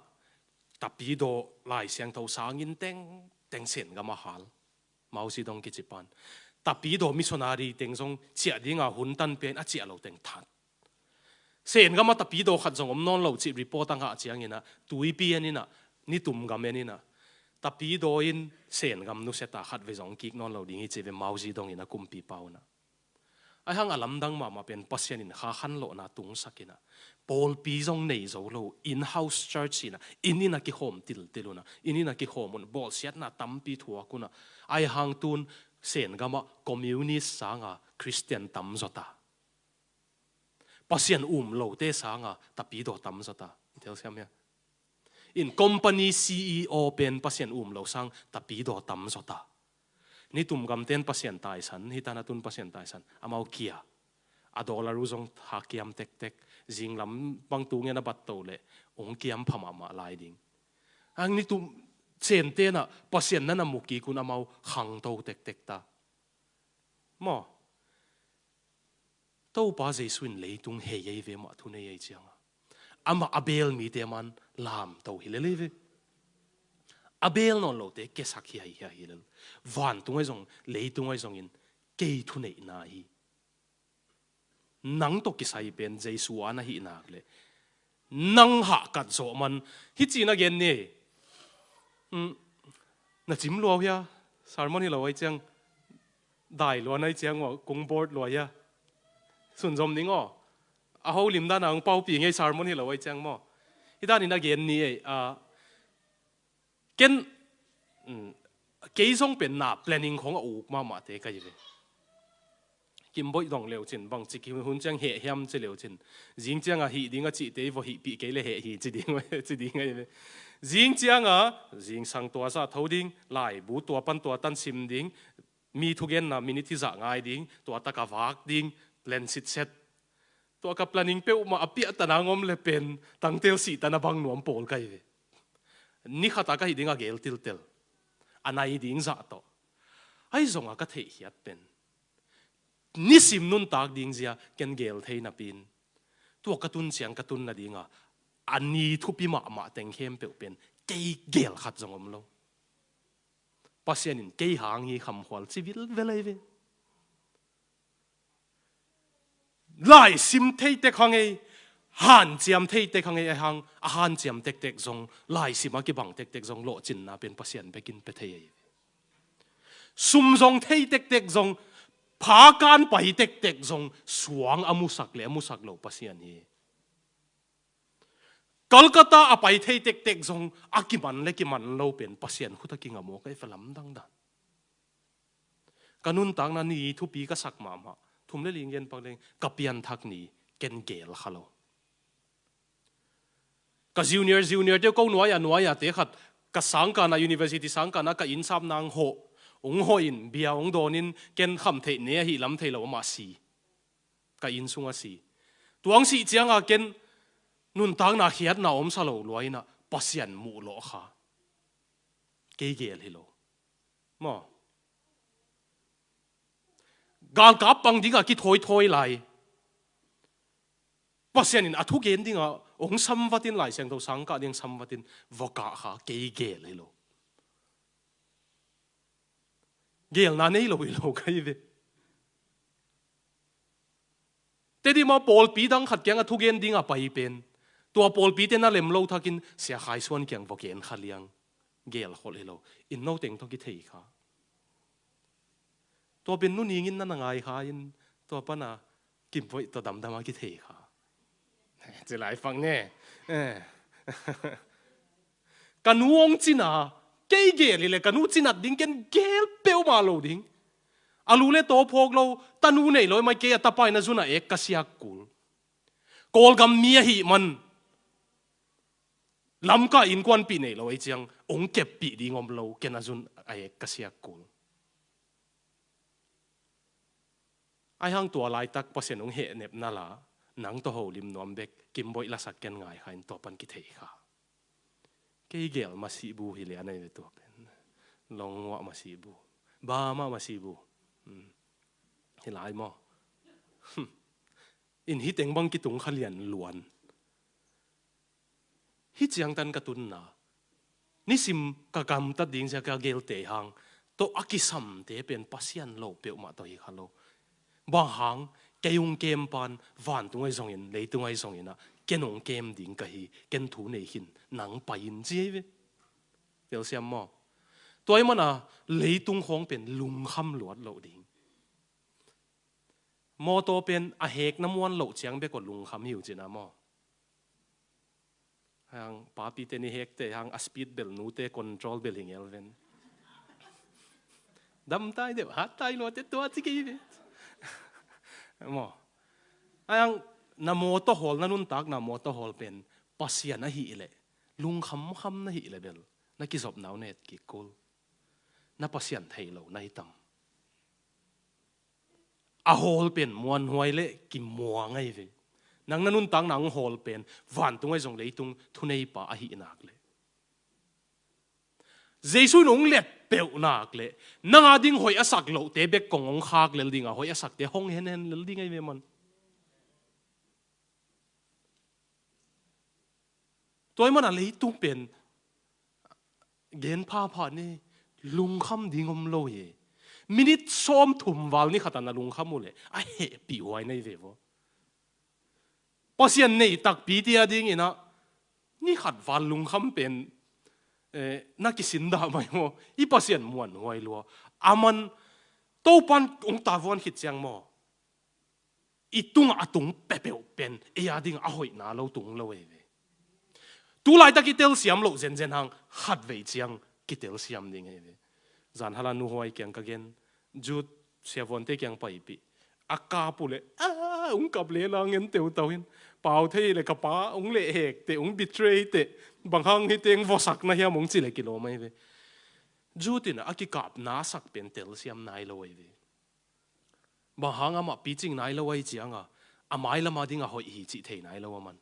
A: tapi do lai siang tho sangin teng sen ga ma hal mau si dong ki chipan tapi do missionary teng song chia dinga hun tan pen a chia lo teng that sen ga ma tapi do khat jong om non lo chi report anga chiang ina tui pi anina ni tum ga menina tapi do in sen gam nu seta khat ve jong ki non lo ding hi che ve mau si dong ina kum pi pauna ai hang alam dang ma pen pasien in kha khan lo na tung sakina Paul pi jong nei zo lo in house church ina inina ki home tiluna inina ki home on bol siat na tampi thua kuna ai hang tun sen gama communist sanga Christian tam zota pasien lo te sanga tapi do tam zota tel siam ya in company CEO pen pasien lo sang tapi do tam zota ni tum gam ten pasien tai san hitana tun pasien tai san amau kia a dollar uzong hakiam tek jinglam bang tu ngena bat to le ong kiam phama ma lai ding ang ni tum chen te na pasien na muki kun amau khang to tek ta mo to pa jesuin leitung he ye ve ma thu ne ye chianga ama abel mi te man lam to hilele ve abel non lo te ke sakhi hi hilel van tu ngoi jong leitung ngoi jong in ke thu nei na hi nang to ki sai pen jesu ana hi nak le nang ha kat zo man hi china gen ne na chim lo ya sermon hi lo ai chang dai lo nai chang wa kong board lo ya สุนทรนิ่งอ๋อเขาลิมด้านหลังเป้าปีไงสารมันที่เราไว้จังมั้งที่ด้านนี้นักเรียนนี่เกณฑ์กี่ส่งเป็นหน้า planning ของอุกมาเตะกันอยู่กิมบ่อยต้องเลี้ยวจินบางจิกิหุ่นจังเหยมจะเลี้ยวจินจิงจังฮีดิ้งจิเตยว่าฮีปีเกลเหฮีจิดิ้งไว้จิดิ้งไงจิงจังจิงสังตัวซะเท่าดิ้งไล่บูตัวปันตัวตันซิมดิ้งมีทุกอย่างนะมินิที่จะง่ายดิ้งตัวตะกวากดิ้งเลนสิเซ็ตตัวกับ planning เป้ามาอภิอัตนางอมเลเป็นตั้งเตลสีตันบังหนวมโปลกันอยู่นี่ข้าตากฮีดิ้งเกลติลเตลอันไหนดิ้งจะต่อไอ้ส่งก็เทียดเป็นนิสิมนุนตากดิ้งเสียเกณฑ์เกลเทนับปินตัวกระตุนเสียงกระตุนน่ะดิ้งอันนี้ทุบปีมาแต่งเข้มเปลวเป็นเกยเกลขัดจงอมโลปัสยานินเกยหางยี่คำขวัญชีวิตเวลัยเวไล่ซิมเทยเตขังเอหันเจียมเทยเตขังเอหังหันเจียมเต็กจงไล่ซิมากิบังเต็กจงโลจินนะเป็นปัสยานไปกินไปเทยซุ่มจงเทยเต็กจงพาการไปเต็กจงสวงอมุสักเลยอมุสักโลปัสยานีกัลกัตตาไปเทยเต็กจงอากิมันเล็กิมันโลเป็นปัสยานขุตะกิงอโมกไอ้ฝรั่งดังดันกันุนต่างนั้นนี่ทุปีก็สักมาทุ่มเลี้ยงเย็นปังเลงกับเปียนทักนี้เกณฑ์เกลฮัลโหลกับจูเนียร์เจ้าก้าวหน่วยเตะขัดกับสังกัดใน university สังกัดนักอินซับนางโหองโหอินเบียองโดนินเกณฑ์คำเทเนียฮิลำเทลวมาสีกับอินซุงสีตัวอังสีเจียงเกณฑ์นุนต่างนักเขียนน่าอมสโลลอยน่ะปัสยันมูโลค่ะเกลฮิโลมอกาลกับปังดิ้งกิถอยไหลปัสยันินทุกเย็นดิ้งองสัมวัตินไหลเสียงตัวสังกัดดิ้งสัมวัตินวกะค่ะเกลฮิโลเกลนั่นนี่โลกันยี่แต่ที่มาโพลปีดังขัดแย้งทุกเย็นดิ้งไปเป็นตัวโพลปีเต้นนั่นเล่มโลทักินเสียหายส่วนแก่งวกเกนขัดเลี้ยงเกลโคเลโลอินโนเต็งต้องกิเทค่ะตัวเป็นนู่นนี่งินนั่นไงค่ะยินตัวป้าน่ะกินไว้ตัวดำมากิเทค่ะจะหลายฟังแน่กันวงจิน่ะเกลเลยกันวงจิน่ะดิ้งกันเกลเปลวมาโลดิ้งอาลูเล่โตพกโลตันูเนี่ยลอยมาเกยตาไปนะจุน่ะเอกกษียกุลโกลกัมมีหิมันลำก็อินกวนปีเนี่ยลอยเจียงองเก็บปีดิ้งอมโลเกนะจุนเอกกษียกุลไอ้ห้างตัวลายตักเปอร์เซ็นต์ของเหตุเน็บนั่นละหนังตัวหูริมนวมเบกกิมบอยละสักกันง่ายค่ะตัวปันกิเทค่ะเกยเกลมาสีบูฮิเลียในตัวเป็นลองว่ามาสีบูบ้ามาสีบูเห็นหลายมั้งอินฮิตเองบังกิตุงขเลียนล้วนฮิตยังตันกระตุนนะนิสิมกะกำตัดดิ้งจะกะเกลเตะหางตัวอากิสัมเตะเป็นปัสยันโลเปียวมาตัวอีกฮัลโหลบางหางเกยุงเกมปานวันตรงไอ้สองอินเลยตรงไอ้สองอินนะเกนงเกมดิ้งกะฮีเกนถูในหินหนังไปอินจีเวเดี๋ยวเสียมั้งตัวไอ้มันเลยตรงของเป็นลุงคำหลวดโลดิ้งมอตัวเป็นอาเหกน้ำวันโลเชียงเบกดลุงคำหิวจีนะมั้งหางป้าปีเตนี่เฮกเตหางสปีดเบลนูเตคอนโทรลเบลหิงเอลเวนดำตายเดี๋ยวหัดตายโลเตตัวจิกี้เวมอไอ้ยังนโมโตฮอลนั่นนุ่นตักนโมโตฮอลเป็นปัสยานะฮีเลยลุงคำนะฮีเลยเบลนักกิจอบหนาวเน็ตกิกุลนับปัสยานไทยเราในตังอาฮอลเป็นมวนหวยเละกิมมัวไงเวนังนั่นนุ่นตักนังฮอลเป็นวันตรงไอ้ส่งเลยตรงทุนไอ้ป่าอหินักเลยเจสุนงเล็ดเปลวนักเลยนังอาดิ้งหอยอสักโลเตเบกกงขากเลยดิ้งหอยอสักเตห้องเห็นเลยดิ้งไงเวมันตัวมันอะไรตุ้งเป็นเกณฑ์ผ้านี่ลุงคำดิ้งอมโลยมินิซ้อมถุ่มวาลนี่ขัดนะลุงคำมูเลยไอ้เหปีไว้ในเววพอเสียนนี่ตักปีเดียดิ้งอีนะนี่ขัดวาลลุงคำเป็นนักกิสินดาไม่โมอีปัสยันมวนหวยลัวอามันโตปันองตาวันขิดเสียงโม itung atung pepeu pen ding a hoi na lo tung lo ve tu lai ta kitel siam lo zen zen hang hat ve chiang kitel siam ding ve zan hala nu hoi kyang ka gen jut siavon te kyang pai pi aka pule kap le la ngen teu tawin pau thei le kapa le hek te betray te bang hang hi teng vosak na hiam chi le kilo mai ve jutin aki kap na sak pen tel siam nai lo ve bang hang ama pitching nai lo ai chianga amai lama ding a hoi hi chi thei nai lo man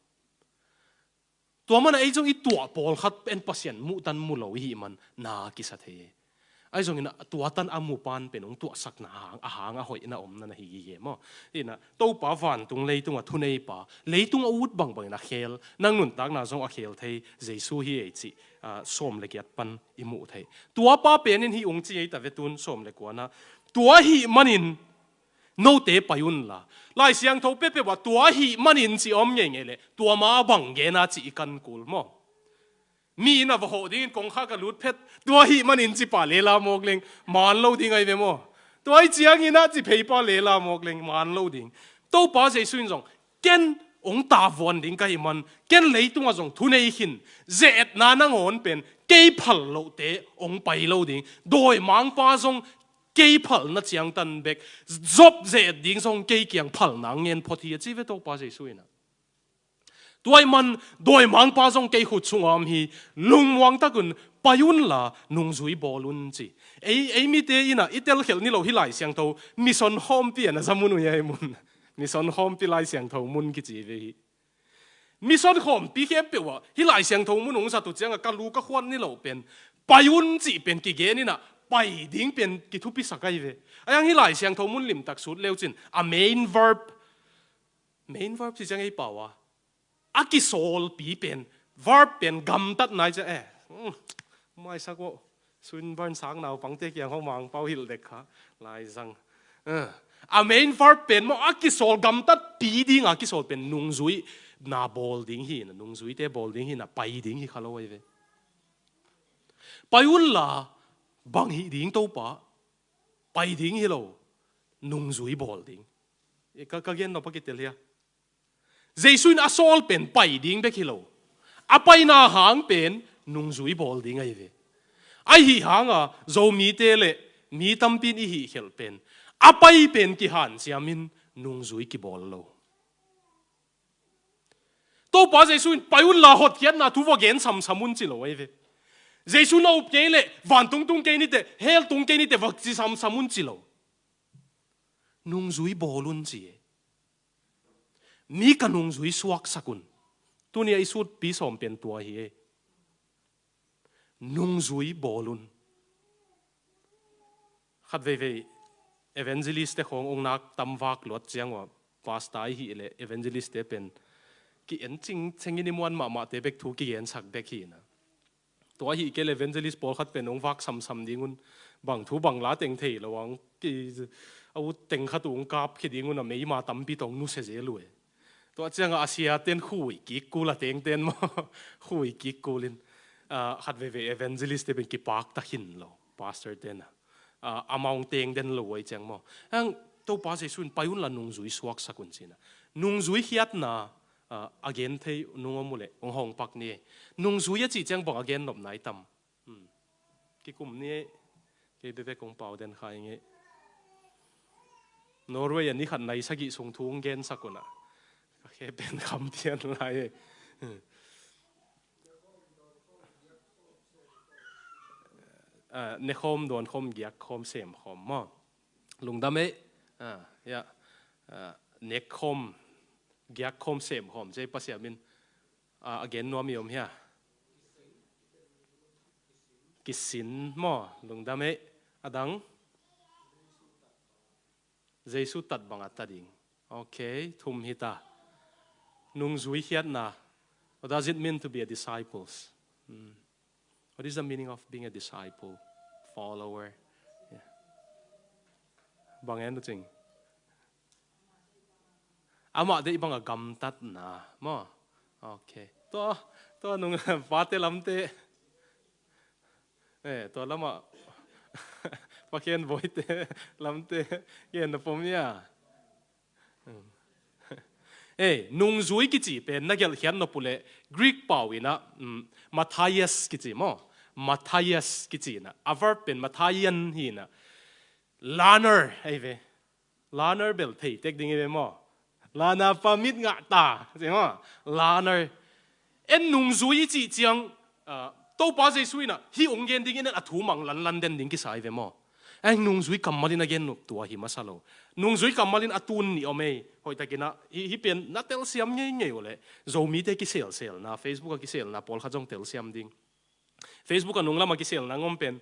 A: tua man ai jong i tua pol khat pen pasien mu tan mu lo hi man na ki sa the ai jong ina tua tan amu pan pen ong tua sak na hang a hoi na om na hi ge mo ina to pa van tung lei tung a thu nei pa lei tung a ut bang bang na khel nang nun tak na jong a khel thei jesu hi e chi som le kiat pan i mu thei tua pa pen in hi ong chi ei ta vetun som le ko na tua hi manin no te payun la lai siang tho pe wa tua hi manin chi om nge nge le tua ma bang ge na chi kan kul mo mi na ho ding kong kha ka lut phet tua hi manin chi pa le la mok leng man lo ding ai ve mo tua ai chiang ina chi phei pa le la mok leng man lo ding to pa je suin jong ken ong ta von ding kai man ken lei tung a jong thu nei hin zet na nang on pen ke phal lo te ong pai lo ding doi mang pa jong cây phal na chiang tan bek job ze ding song cây kiang phal nang ngen phothi chi ve to pa je suina tuai man doi mang pa song cây hut chungam hi lung wang takun payun la nung zui bolun chi ei mi te ina itel khel ni lo hi lai siang tho mission home pi na zamunu ye mun mission home pi lai siang tho mun ki chi ve hi mission home pi he pe wa hi lai siang tho mun ong sa tu chiang ka lu ka khwan ni lo pen payun chi pen ki ge ni na pai ding pen ki thu pi sakai ve ayang hi lai siang tho mun lim tak sut leu chin a main verb chi chang ei pawa aki sol pi pen verb pen gam tat nai cha mai sa ko sun ban sang naw pang te kyang hong mang pau hil dek kha lai sang a main verb pen mo aki sol gam tat pi ding aki sol pen nung zui na bol ding hi na nung zui te bol ding hi na pai ding hi khalo ve payun la bang hi ding to pa pai ding hi lo nung zui bol ding ka gen no pakitel ya jesuin asol pen pai ding be kilo apai na hang pen nung zui bol ding ai ve ai hi hanga zo mi te le mi tam pin hi hel pen apai pen ki han siamin nung zui ki bol lo to pa jesuin payun la hot kian na thu vo gen sam samun chi lo ai ve jesu no ke le van tung tung ke ni te hel tung ke ni te vak chi sam samun chi lo nung zui bolun chi mi kanung zui suak sakun tunia isut pi som pen tua hi nung zui bolun khat ve evangelist te khong ong nak tam wak lot chiang wa pastai hi le evangelist te pen ki en ching ni mon ma te bek thu ki en sak bek hi na to hi ke evangelist pol khat pen ong wak sam dingun bang thu bang la teng thei lawang ki au teng khatung kap khi dingun a mei ma tam pi tong nu se je lu to chiang a sia ten khui ki kula teng ten mo khui ki kulin khat ve evangelist te ben ki pak ta hin lo pastor ten among teng den lo wai chang mo ang to pa se sun payun la nung zui suak sakun china nung zui hiat na again thei nung amule ong hong pak ni nung zui chi chang bang again nop nai tam ki kum ni ke be kong pau den khai nge Norway ani khat nai sagi sung thung gen sakuna ke ben kham thian lai ne khom don khom giak khom sem khom mo lungdam e ya ne khom giak khom sem khom je pasiamin again no mi om hia kisin mo lungdam e adang jesu tat banga tading okay thum hita nung zui hiat na what does it mean to be a disciple what is the meaning of being a disciple follower bang en ching ama de bang gam tat na mo okay to nung pate lamte to lama pakien voite lamte yen na pomya nung zui ki chi pen na gel hian no pule Greek pawina Matthias ki chi mo Matthias ki chi na a verb pen Matthian hi na learner ai ve learner bel thei tek ding ve mo lana pamit nga ta chi mo learner en nung zui chi chiang to pa jai suina hi onggen ding in a thu mang lan lan den ding ki sai ve mo anh nung zui kamalin again nục tua hi masalo nung zui kamalin atun ni ome hoi ta kina hi pen na tel siam nge nge ole zo mi te ki sel na Facebook ki sel na pol khajong tel siam ding Facebook anung lama ki sel na ngom pen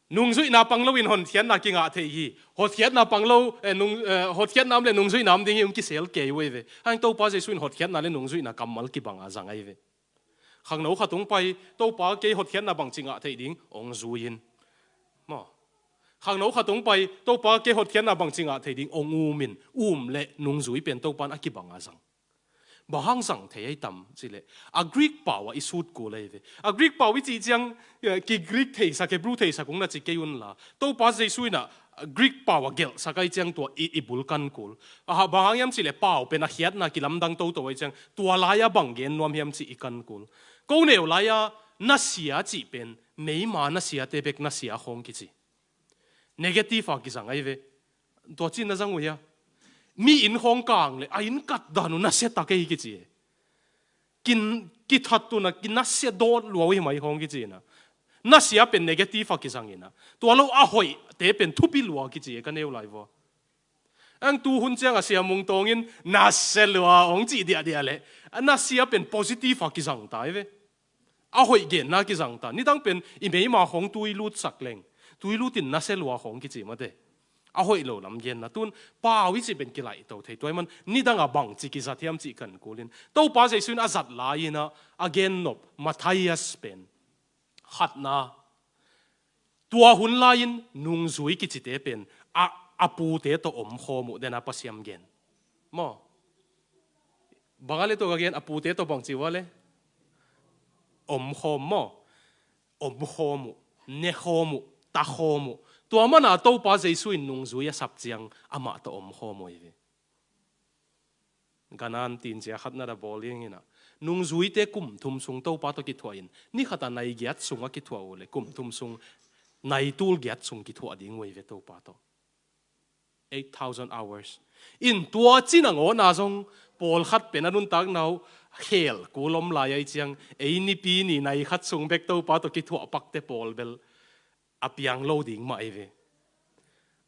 A: nung zui na panglo in hon thian na ki nga the hi hot thian na panglo nung hot thian nam le nung zui nam ding ki sel ke we ve anh to pa je suin hot thian na le nung zui na kamal ki banga zang ai ve khang no khatung pai to pa ke hot thian na bang chinga the ding ong zuin mo khang nấu khát tung bay tàu pa kế hoạch thiên na bằng chính à thấy đi ông min lệ nung zui biển tàu pan aki bằng à rằng bà hang rằng thấy ai tầm chỉ lệ a Greek bảo à isut cô lệ về a Greek bảo chỉ chăng cái Greek thấy sa cái Brute thấy sa cũng là chỉ cái un là tàu pa dây suy na Greek bảo à gel sa cái chăng tua ibul kan cô à bà hang yam chỉ lệ bảo bên a hiat na cái lâm đăng tàu tàu chăng tua lai à bằng gen nuam yam chỉ kan cô câu nêu lai à na sia chỉ bên mấy mà na sia te bek na sia không cái gì negative ki sang ai ve to chin na jang uya mi in hong kang le a in kat danu na se ta ke ki chi kin ki that tu na kin na se do lo wi mai hong ki chi na sia pen negative ki sang ina to lo a hoi te pen thu pi lo ki chi ka neu lai vo ang tu hun chang a sia mung tong in na se lo ong chi dia dia le na sia pen positive ki sang ta ve a hoi gen na ki sang ta ni dang pen i mei ma hong tu i lut sak leng tui lu tin na se lua hong ki chi ma de a hoi lo lam gen na tun pa wi chi ben ki lai to thei toy man ni dang a bang chi ki za thiam chi kan kulin to pa jai sun a zat la ina again nop Matthias pen khat na tua hun lain nung zui ki chi te pen a pu te to om kho mu de na pasiam gen mo bangale to again a pu te to bang chi wale om kho mo om kho mu ne kho mu ta khomu tua mana to pa jai suin nung zuya sap chiang ama to om khomo ive ganan tin che khatna da bowling ina nung zui te kum thum sung to pa to ki thuain ni khata nai giat sunga ki thua ole kum thum sung nai tul giat sung ki thua ding we ve to pa to 8,000 hours in tua chinang o na jong pol khat penanun tak nau khel kulom lai ai chiang ei ni pi ni nai khat sung bek to pa to ki thua pak te pol bel apiang loading ma eve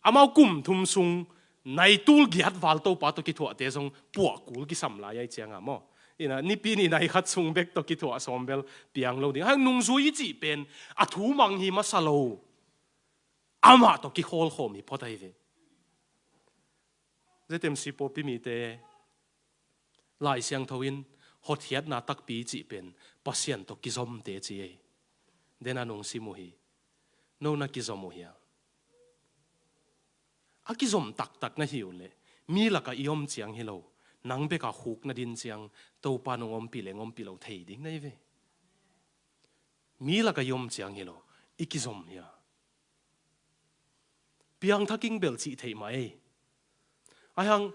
A: amau kum thum sung nai tul giat wal to pa to ki thua te jong puak kul ki sam lai ai chianga mo ina ni pi ni nai khat sung bek to ki thua sombel piang loading hang nung zui chi pen a thu mang hi ma salo ama to ki khol khom hi potai ve zetem si po pi mi te lai siang thoin hot hiat na tak pi chi pen pasien to ki zom te chi e dena nung si mu hi no na ki zomo hiya a ki zom tak na hiu le mi la ka iom chiang hilo nang be ka huk na din chiang to pa no om pi le ngom pi lo thei ding nei ve mi la ka iom chiang hilo iki zom hiya piang thaking bel chi thei mai ai hang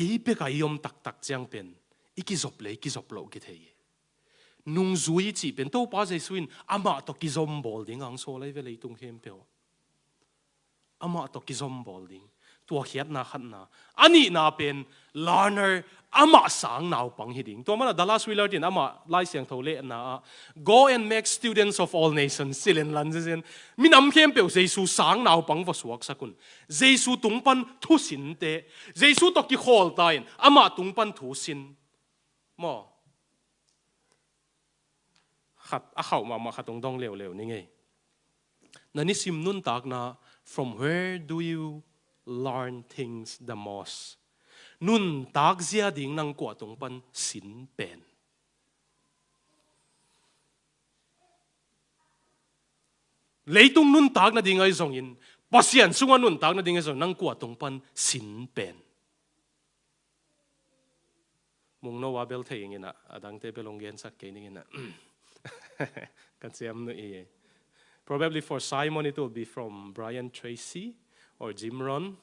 A: ei be ka iom tak chiang pen iki zop lo ki thei nung zui chi pen to pa jai suin ama to ki zom bol ding ang so lai ve lei tung hem peo ama to ki zom bol ding tua khiat na khat na ani na pen learner ama sang naw pang hi ding to mana dalas wheeler tin ama lai siang thole na go and make students of all nations silen lan zen minam khem peo jesu sang naw pang va suak sakun jesu tungpan thu sin te jesu to ki khol tain ama tungpan thu sin mo khat a khau ma khatong dong lew ni nge nani sim nun tak na from where do you learn things the most nun tak zia ding nang kwa tong pan sin pen leitung nun tak na ding ai zong in pasian sunga nun tak na ding ai zong nang kwa tong pan sin pen mung no wa bel thei ngina adang te belong gen sak ke ni ngina probably for Simon it will be from Brian Tracy or Jim Ron.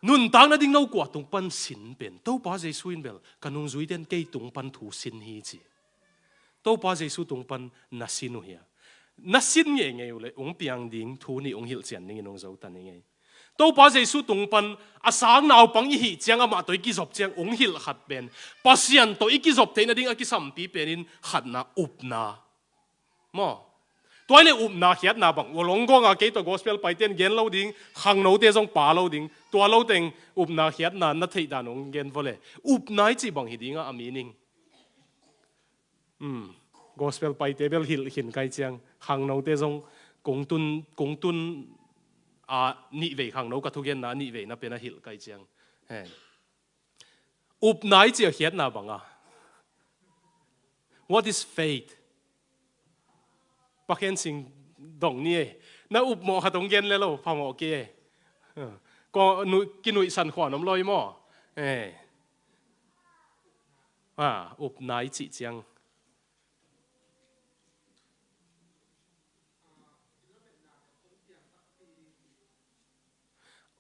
A: nun tang na ding no kwa tung pan sin pen to pa Jesu in bel kanung zui den kei tung pan thu sin hi chi to pa Jesu tung pan na sinu hi na sin nge nge ule ong piang ding thu ni ong hil chian ning inong zo tan nge to pa Jesu tung pan asang naw pang hi chiang ama to ki zop chiang ong hil khat ben pasian to iki zop te na ding aki sam pi penin khat na up na mo toile na hiat na bang wolong go nga ke to gospel paiten gen lo ding khang no te jong pa lo ding to lo teng na hiat na thei dan ong gen vole nai chi bang hi dinga a meaning gospel paite bel hil hin kai chiang khang no te jong kong tun a ni ve khang no ka thu gen na ni ve na pe na hil kai chiang he nai chi hiat na banga what is faith pakhen sing dong ni na mo khatong gen le lo pha mo ke ko nu kinui san khwa nom loi mo nai chi chiang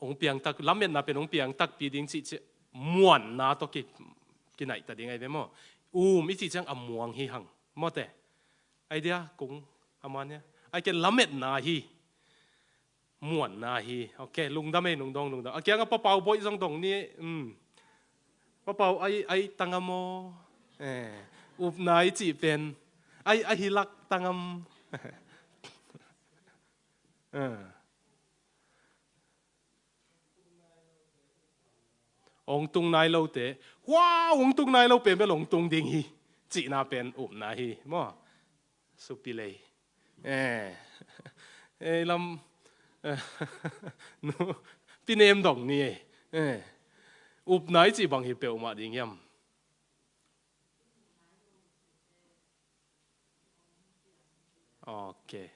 A: ong piang tak lamet na pen ong piang tak pi ding chi muan na to ki nai ta ding ai ve mo mi chi chang amuang hi hang mo te idea kung amanya ai ke lamet na hi muan na hi okay lung da me nung dong akia nga pa pau boy jong dong ni pa pau ai tangamo nai chi pen ai hilak tangam ong tung nai lo te ong tung nai lo pen be long tung ding hi chi na pen na hi mo supilei lam no pinem dong ni nai chi bang hi pe ma ding yam okay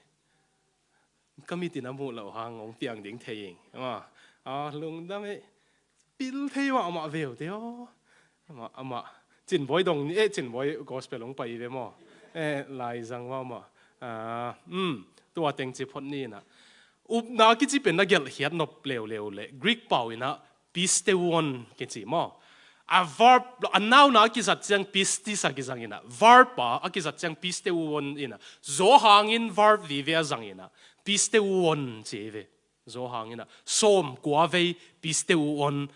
A: kami tinamu lo hang ong piang ding thei lung da me pil thei wa ma veo te ama chin boy dong ni chin boy gospel ong pai ve mo lai zang wa ma tua teng chi phot ni na na ki chi pen na gel hiat nop leo le Greek pau ina pisteuon ke chi mo a verb now na ki zat chang pisti sa ki zang ina verb pa a ki zat chang pisteuon ina zo hangin verb vi ve zang ina pisteuon che ve zo hangina som kwa ve pisteuon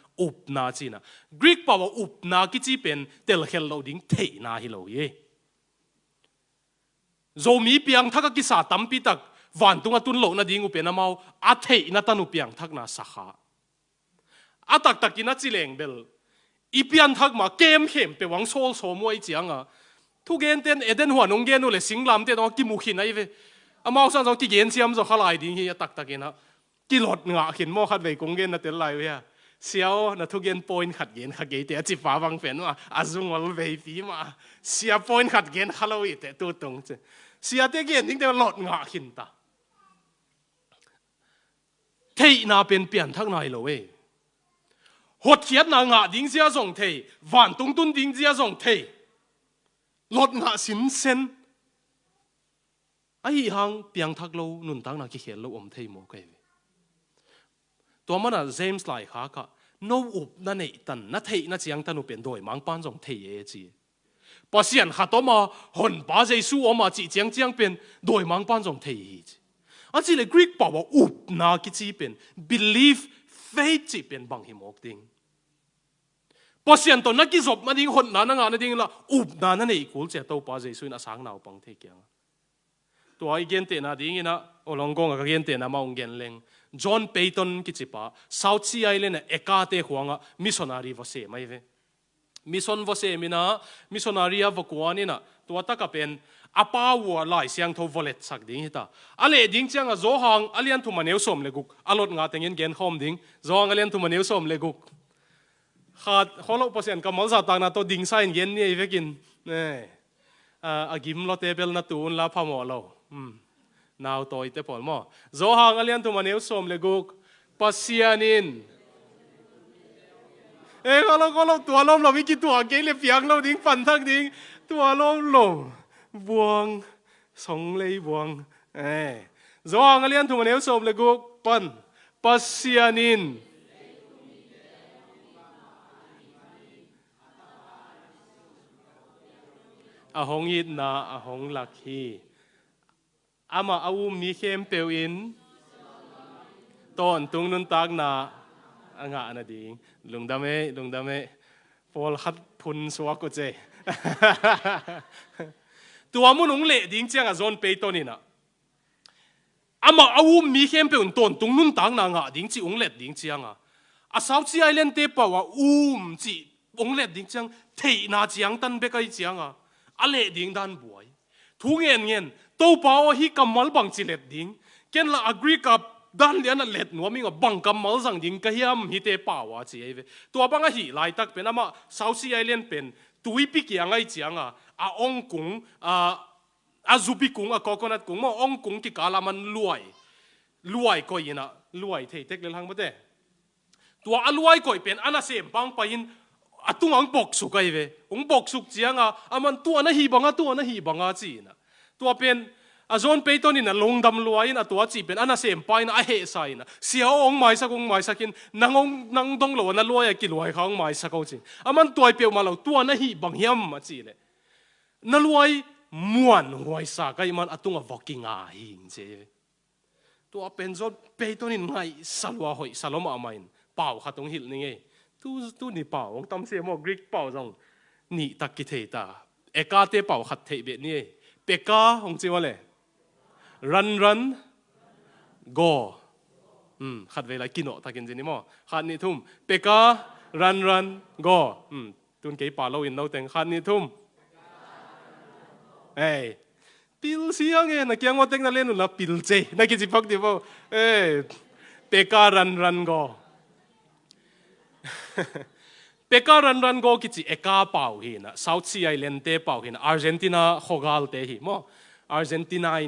A: na chi na Greek pau na ki chi pen tel hel lo ding thei na hi lo ye zo mi piang thak ki sa tam pi tak van tunga tun lo na ding u pe na mau a thei na tanu piang thak na sa kha a tak tak ina chi leng bel i pian thak ma kem hem pe wang sol so moi chiang thu gen ten eden huan ong gen u le singlam te no ki mu khin ai ve a mau san jong ki gen siam zo khalai ding hi tak tak ina ki lot nga khin mo khat ve kong gen na tel lai ve siao na thu gen point khat gen kha ge te chi fa wang fen ma azung ol ve pi ma sia point khat gen khaloi te tu tung che sia te gen ding te lot nga khin ta thei na pen pian thak nai lo we hot khiat na nga ding sia zong thei van tung tun ding sia zong thei lot nga sin sen ai hang piang thak lo nun tang na ki khel lo om thei mo kai to mana James lai kha ka no up na nei tan na thei na chiang tanu pen doi mang pan zong thei e chi pasian khatoma hon ba Jesu oma chi chiang chiang pen doi mang pan zong thei hi chi le Greek power up na ki chi pen believe faith chi pen bang hi mok ding pasian to na ki zop ma ding hon na nga na ding la up na nei kul che to pa Jesu na sang naw pang the kyang to ai gen te na ding ina olong gong ka gen te na maung gen leng John Payton ki chipa South Sea Island ekate huanga missionary vose mai ve mission vose mina missionary a vakuani na to taka pen apa wa lai siang tho volet sak ding hita ale ding chang a zo hang alian thu maneu som le guk alot nga tengen gen hom ding zo hang alian thu maneu som le guk khat holo pasien kamal sa tang na to ding sign gen ni vekin agim lo tebel na tun la phamo lo now toy te pol mo zo hang alian tu maneu som le guk pasianin kolo tua lom lo ki tua ke le piang lo ding pan thak ding tua lom lo buang song lei buang zo hang alian tu maneu som le guk pan pasianin ahong it na ahong lakhi ama mi khem peu in ton tung nun tak na anga na ding lungdame pol khat phun suwa ko che tua mun ung le ding chiang a zon pe tonina ama mi khem peu ton tung nun tak na nga ding chi ung let ding chiang a South Sea Island te pa wa chi ung let ding chiang thei na chiang tan be kai chiang a le ding dan buai thu ngen to pa hi kamal bang chi let ding ken la agree ka dan lian a let no mi nga bang kamal sang ding ka hiam hi te pa wa chi ai ve tua bang a hi lai tak pen ama South Sea Island pen tui pi kiang ai chiang a ong kung a zupi kung a coconut kung mo ong kung ki kalaman luai ko ina luai thei tek le hang mate tua aluai koi pen ana sem pang pain atung ang bok su kai ve ung bok suk chianga aman tua na hi banga chi na tua pen azon peiton in a longdam luai na tua chi pen ana sem pain a he sai na sia ong mai sakin nang dong lo na luai ki luai khang mai sa ko chi aman tuai pe ma lo tua na hi bang hiam ma chi le na luai muan huai sa kai man atung a walking a hi che tua pen zon peiton in ngai salwa hoi saloma main pau khatong hil ni nge tu ni pau ong tam se mo Greek pau jong ni tak ki thei ta eka te pau khat thei be ni peka hong chi wale run go khat ve lai kino takin jini mo khat ni thum peka run go tun ke pa lo in lo teng khat ni thum hey pil siang e na kyang mo tek na len la pil che na ki jipak di bo peka run go peka run go ki chi eka pau hi na South Sea Island te pau hi na Argentina khogal te hi mo Argentina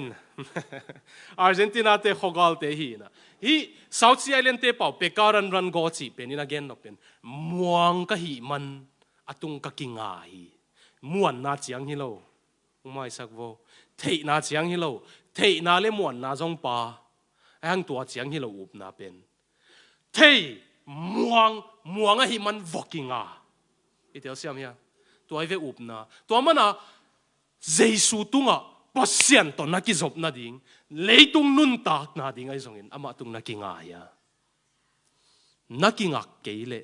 A: te khogal te hi na hi South Sea Island te pau peka run go chi pen in again no pen muang ka hi man atung ka kinga hi muan na chiang hi lo mai sak vo thei na chiang hi lo thei na le muan na jong pa hang tua chiang hi lo up na pen thei muang a hi man walking itel siam ya tua ve up na tua mana Jesu tunga pasien to na ki zop na ding leitung nun tak na ding ai zongin ama tung na ki nga ya na ki ngak keile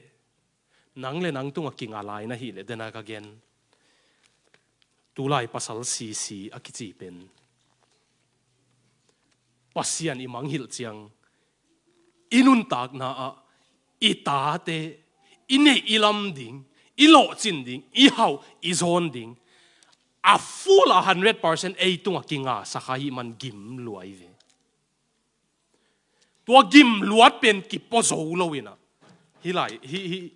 A: nang le nang tunga ki nga lai na hi le dena ka gen tulai pasal si akichi pen pasien imang hil chiang inun tak na ita te ine ilam ding ilo chin ding I hau I zon ding a full 100% ei tunga kinga sakhi man gim luai ve tua gim luat pen ki pozo loina hi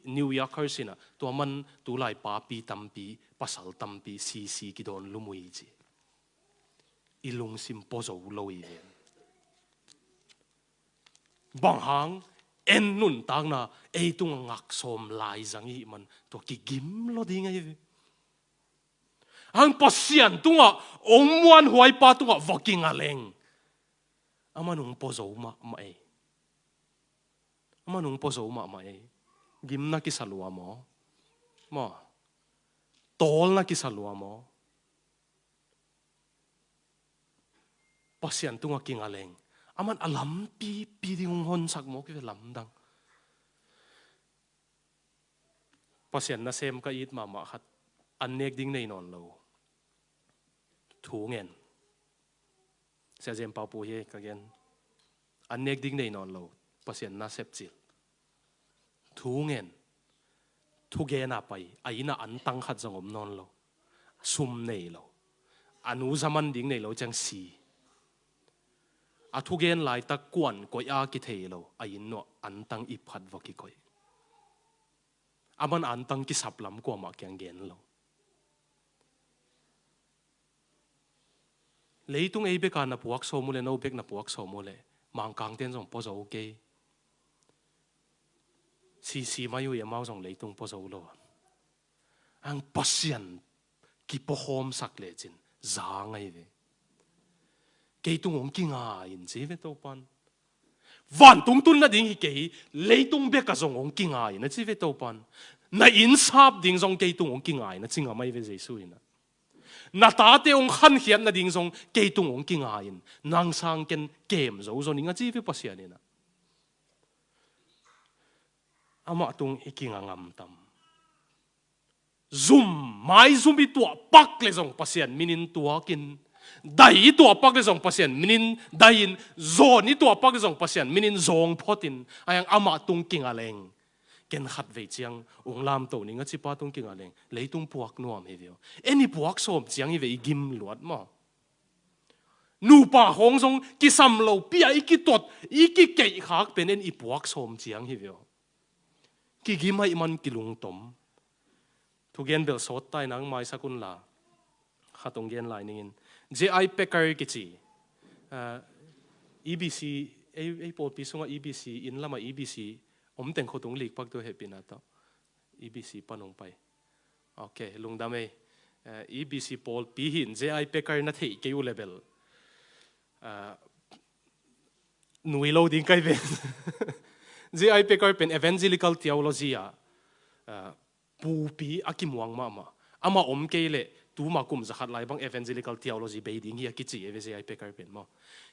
A: New Yorker sina tua man tu lai pa pi tampi pasal tampi si ki don lumui ji ilung sim pozo loi ve bang hang en nun tang na ei tung ngak som lai zang hi man to ki gim lo ding ai ang pasian tunga ongmuan huai pa tunga walking aleng amanung pozo ma e gim na ki salua mo tol na ki salua mo pasian tunga king aleng aman alam pi ding hon sak mo ki lam dang pasien na sem ka it mama khat anek ding nei non lo thu ngen se jem pa pu he ka gen anek ding nei non lo pasien na sep chil thu ngen thu ge na pai aina an tang khat jangom non lo sum nei lo anu zaman ding nei lo chang si a thu gen lai ta kwan ko ya ki thei lo ain no an tang I phat wa ki koi aman an tang ki saplam ko ma kyang gen lo leitung ei be ka na puak so mu le no bek na puak so mu le mang kang ten jong po zo ke si mayu ya mau jong leitung po zo lo ang pasien ki po hom sak le chin za ngai ve ke tung ong ki nga in je ve to pan van tung tun na ding hi ke leitung be ka jong ong ki nga in je ve to pan na in sap ding jong ke tung ong ki nga in chinga mai ve jesu in nata te ong khan hiam na ding song ke tung ong kinga in nang sang ken kem zo zo ninga chi vi pasian ina ama tung ikinga ngam tam zoom mai zoom bi tua pak le zong pasian minin tua kin dai tua pak le zong pasian minin dain zo ni tua pak le zong pasian minin zong photin ayang ama tung kinga leng ken khat ve chiang ung lam to ninga chi pa tung kinga leng leitung puak nuam he vio any puak som chiang hi ve gim luat ma nu pa hong song ki sam lo pia iki tot iki ke khak pen en i puak som chiang hi vio ki gi mai man kilung tom thu gen bel sot tai nang mai sakun la khatong gen lai ningin je ai pekar ki chi EBC a pol pi songa EBC in lama EBC om teng khotung lik pak to happy na to EBC panong pai okay lungdame EBC pol pi hin je ai pekar na thei ke u level nui lo ding kai ven je ai pekar pen evangelical theology a pu pi akimwang ma ama om ke le tu ma kum zakhat lai bang evangelical theology be ding hi ki chi eve je ai pekar pen mo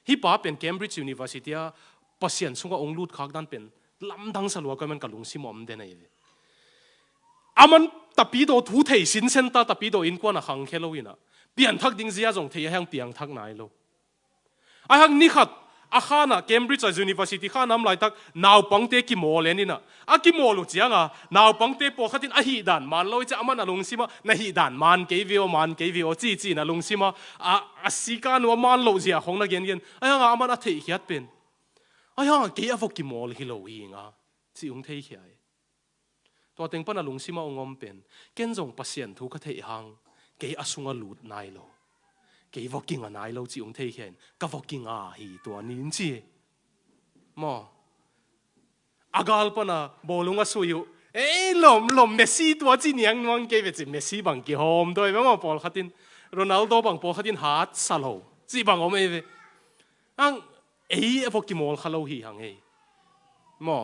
A: hi pa pen Cambridge University a pasien sunga ong lut khak dan pen lam dang salwa ka man kalung simom de nei aman tapido thu thei sin senta tapido in ko na khang kheloina pian thak ding zia jong thei hang piang thak nai lo a hang ni khat a khana Cambridge University khanam lai tak naw pangte ki molenina a ki molu chianga naw pangte po khatin a hi dan man loi cha aman alung sima na hi dan man ke vio chi na lung sima a sika no man lo zia khong na gen a hang aman a thei hiat pen a hang ke avok ki mol hi lo hi nga chi ung thei khiai to teng pan alung sima ongom pen ken jong pasien thu ka thei hang ke asunga lut nai lo ke voking anai lo chi ong thei khen ka voking a hi to nin chi mo agal pana bolunga suyu lom Messi to chi niang nuang ke ve chi Messi bang ki hom doi ma pol khatin Ronaldo bang pol khatin hat salo chi bang om e ang voking mol khalo hi hang e mo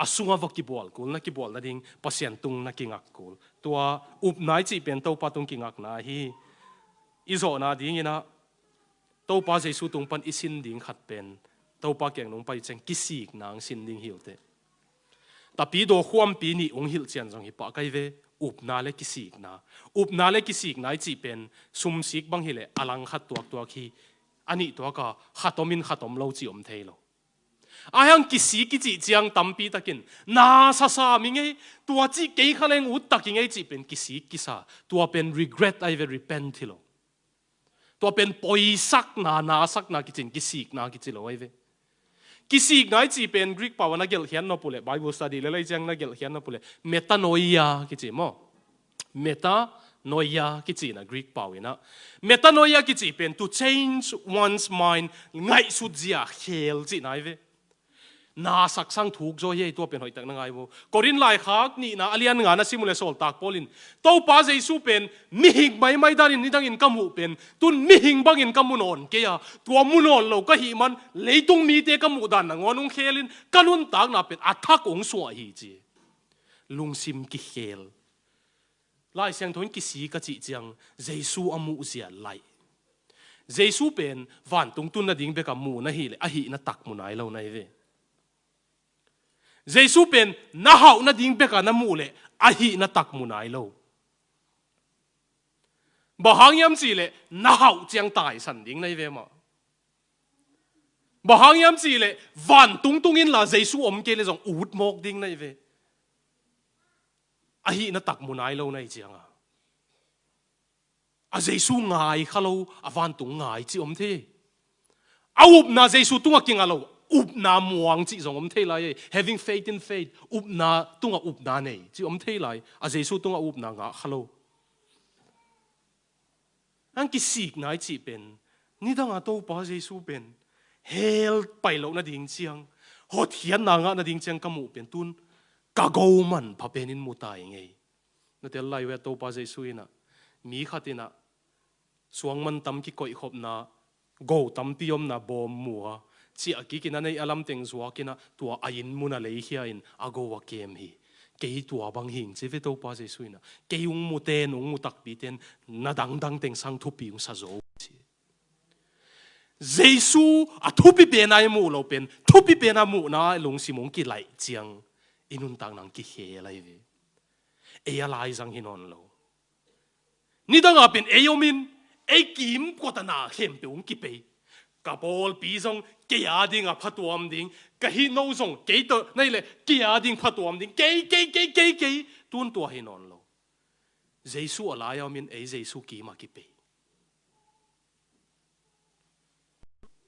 A: asunga voki bol kul na ki bol na ding pasien tung na ki ngak kul tua up nai chi pen to patung ki ngak na hi izo na ding ina to pa jesu tung pan isin ding khat pen to pa keng nong pai cheng kisik nang sin ding hilte tapi do khuam pi ni ong hil chian jong hi pa kai ve up na le kisik na chi pen sum sik bang hile alang khat tuak hi ani to ka khatomin khatom lo chi om thei lo ayang kisi ki chi chiang tampi takin na sa mi nge tua chi ke khaleng ut taking ei chi pen kisa tua pen regret I will repent thilo tua pen poisak na sak na ki chin kisik na ki chilo ai ve kisik na chi pen Greek pawana gel hian no pule Bible study le lai chang na gel hian no pule metanoia ki chi mo metanoia ki chi na Greek pawina metanoia ki chi pen to change one's mind ngai su zia khel chi nai ve na sak sang thuk zo ye to pen hoi tak na ngai bo korin lai khak ni na alian nga na simule sol tak polin to pa jesu pen mi hing mai dan in nidang in kamu pen tun mi hing bang in kamun on ke ya to munon lo ka hi man leitung mi te kamu dan na ngonung khelin kanun tak na pen athak ong so hi chi lungsim ki khel lai siang thon ki si ka chi chiang jesu amu zia lai jesu pen van tung tun na ding be ka mu na hi le a hi na tak mu nai lo nai ve jesu pen na hau na ding beka na mu le a hi na tak mu nai lo bahang yam chi le na hau chiang tai san ding nai ve ma bahang yam chi le van tung in la jesu om ke le jong ut mok ding nai ve a hi na tak mu nai lo nai chiang a jesu ngai khalo a van tung ngai chi om the a up na jesu tunga king alo up na muang chi zong om thei lai having faith in faith up na tunga up na nei chi om thei lai a jesu tunga up na nga khalo ang ki sik nai chi pen ni dang a to pa jesu pen hel pai lo na ding chiang hot hian na nga na ding chiang kamu pen tun ka go man pha pen in mu tai ngei na tel lai we to pa jesu ina mi khatina suang man tam ki koi khop na go tam piom na bom muwa chi aki kina nei alam teng zuwa kina tua ain muna lei hia in ago wa kem hi cái tua bằng hình chỉ với đâu bao giờ suy na cái ung mu tên ung mu tắc bị tên na đăng tên sang thu pi ung sa zo Giêsu à thu pi bên ai mu lo bên thu pi bên ai mu na lung si mong ki lại chiang inun tang nang ki he lai ve e lai sang hinon lo ni dang a bên e yomin e kim ko ta na hem pe ung ki pe cả bol bị xong cái nhà đình à phát tuam đình cái hi nấu xong cái tờ này là cái nhà đình phát tuam đình cái tuôn tua hi non lo Giêsu ở lại mình ấy Giêsu kì mà kì bể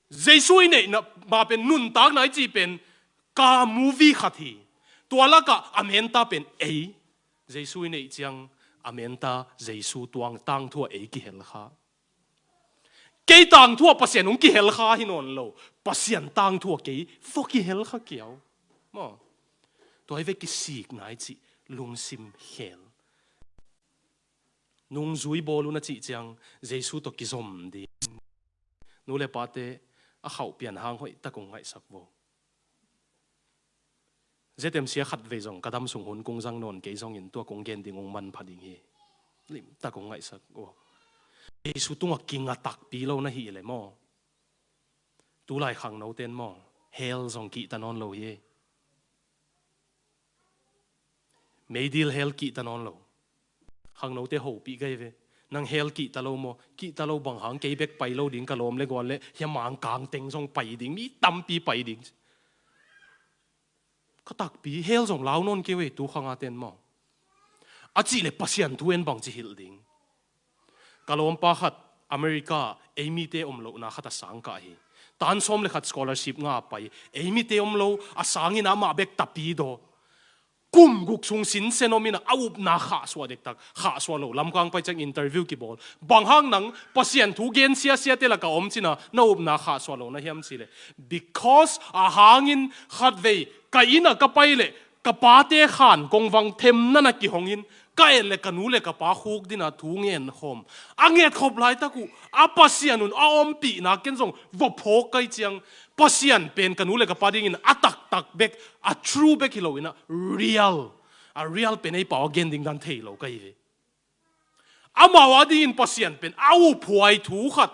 A: Giêsu này nè mà bên nun tác này chỉ bên cả movie khát hi tua là cả amen ta bên ấy Giêsu này chẳng amen ta Giêsu tuang tang thua ấy kì hel kha cái tang thua pasien ung ki hel kha hi non lo pasien tang thua cái phok ki hel kha kiao mo tôi với cái sik nai chi lung sim hel nung zui bolu na chi chang Giêsu to ki zom di nu le pate a khau pian hang hoi ta kong ngai sak wo zetem sia khat ve jong kadam sung hun kung jang non ke jong in to kong gen ding ong man phading hi lim ta kong ngai sak wo Giêsu tung kinh ngạc tắc pi lâu na hi le mo tu lại khang nấu tên mo hell dòng kỹ ta non lâu ye mấy deal hell kỹ ta non lâu khang nấu tên hậu bị gây về năng hell kỹ ta lâu mo kỹ ta lâu bằng hàng cây bек bay lâu đỉnh cả lom le quan le hiam mang càng tên dòng bay đỉnh mi tâm pi bay đỉnh có tắc pi hell dòng lao non kêu tu khang à tên mo à chỉ le pasien thuen bằng chỉ hil đỉnh kalom pa khat America emi te omlo na khata sang ka hi tan som le khat scholarship nga pai emi te omlo asang ina ma bek tapi do kum guk sung sin senomina aup na kha swa dek tak kha swa lo lam kang pai chang interview ki bol bang hang nang pasien thu gen sia te la ka om china no up na kha swa lo na hiam chi le because a hangin khat ve ka ina ka pai le ka pa te khan kong wang them na na ki hongin cái le canu le capa khuk dina thu ngen hom anget khop lai ta ku a pasianun a om pi na ken jong vo phok kai chiang pasian pen canu le capa ding in atak tak bek a true bek hilo ina real pen ei paw gen ding dan thei lo kai ve amawa ding in pasian pen au phuai thu khat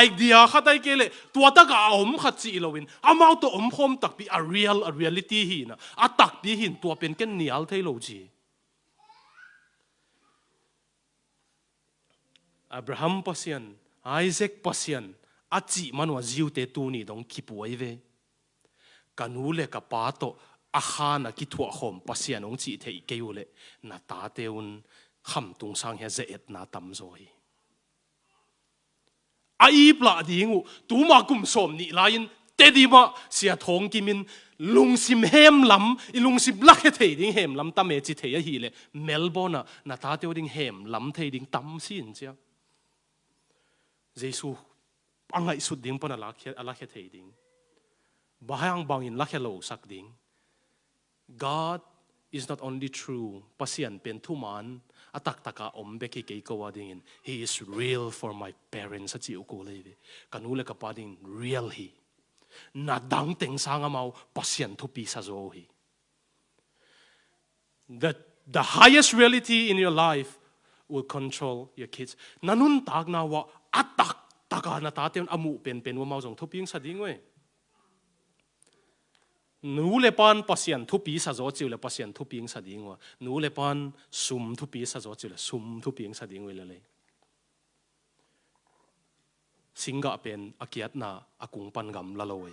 A: idea khatai ke le tua ta ka om khat chi lo in amau to om khom tak pi a reality hi na atak pi hin tua pen ken nial thei lo chi Abraham pasian, Isaac pasian, aci manwa ziu te tu ni dong kipuai ve. Kanu le kapato ahana ki thua khom pasian ong chi thei keule na ta teun kham tung sang he ze et na tam zoi. Ai pla dingu tu ma kum som ni lain te di ma sia thong kimin lung sim hem lam I lung sim lak he thei ding hem lam tam e chi thei hi le Melbourne na ta teu ding hem lam thei ding tam sin chia Giêsu angai sut ding pon alak he thei ding bahang bangin lak he lo sak ding God is not only true pasian pen thu man atak taka om beki ke ko wading he is real for my parents achi uko le kanu le ka pading real hi na dang teng sanga mau pasian thu pi sa zo hi the highest reality in your life will control your kids nanun tag na wa atak taka na taten amu pen wa mau jong thu ping sa ding we nu le pan pasian thu pi sa zo chiu le pasian thu ping sa ding wa nu le pan sum thu pi sa zo chiu le sum thu ping sa ding we le singa pen akiat na akung pan gam la lo we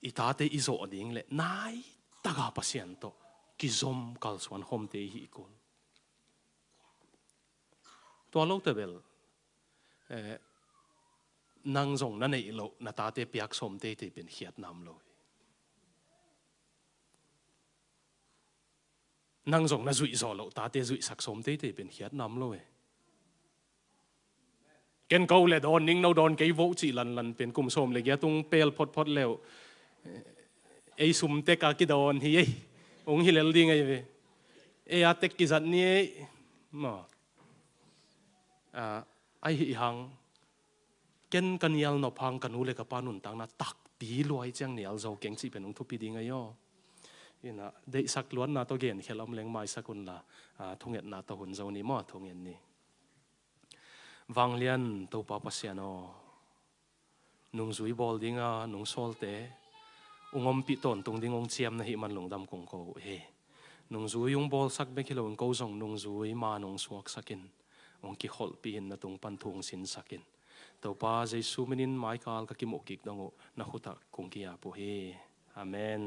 A: itate izo ding le nai taga pasian to kizom kal swan hom te hi kon to lo te bel nang zong na nei lo na ta te piak som te te pen hiat nam lo nang zong na zui zo lo ta te zui sak som te te pen hiat nam lo ken ko le don ning no don ke vo chi lan pen kum som le ya tung pel phot leo ei sum te ka ki don hi ei ong hi lel ding ai ve e a tek ki zat ni ma ai hi hang ken kanial no phang kanu le ka panun tang na tak pi luai chang nial zo keng chi penung thu pi ding ayo ina de sak luan na to gen khelam leng mai sakun la thunget na to hun zo ni mo thungen ni wanglian to pa pasiano nung zui bol dinga nung solte ungom pi ton tung ding ong chiam na hi man lungdam kong ko he nung zui yung bol sak be kilon ko zong nung zui ma nung suak sakin ong ki hol pi hin na tung pan thung sin sakin to pa jesu minin mai kal ka kim okik dango na khuta kong ki apo he amen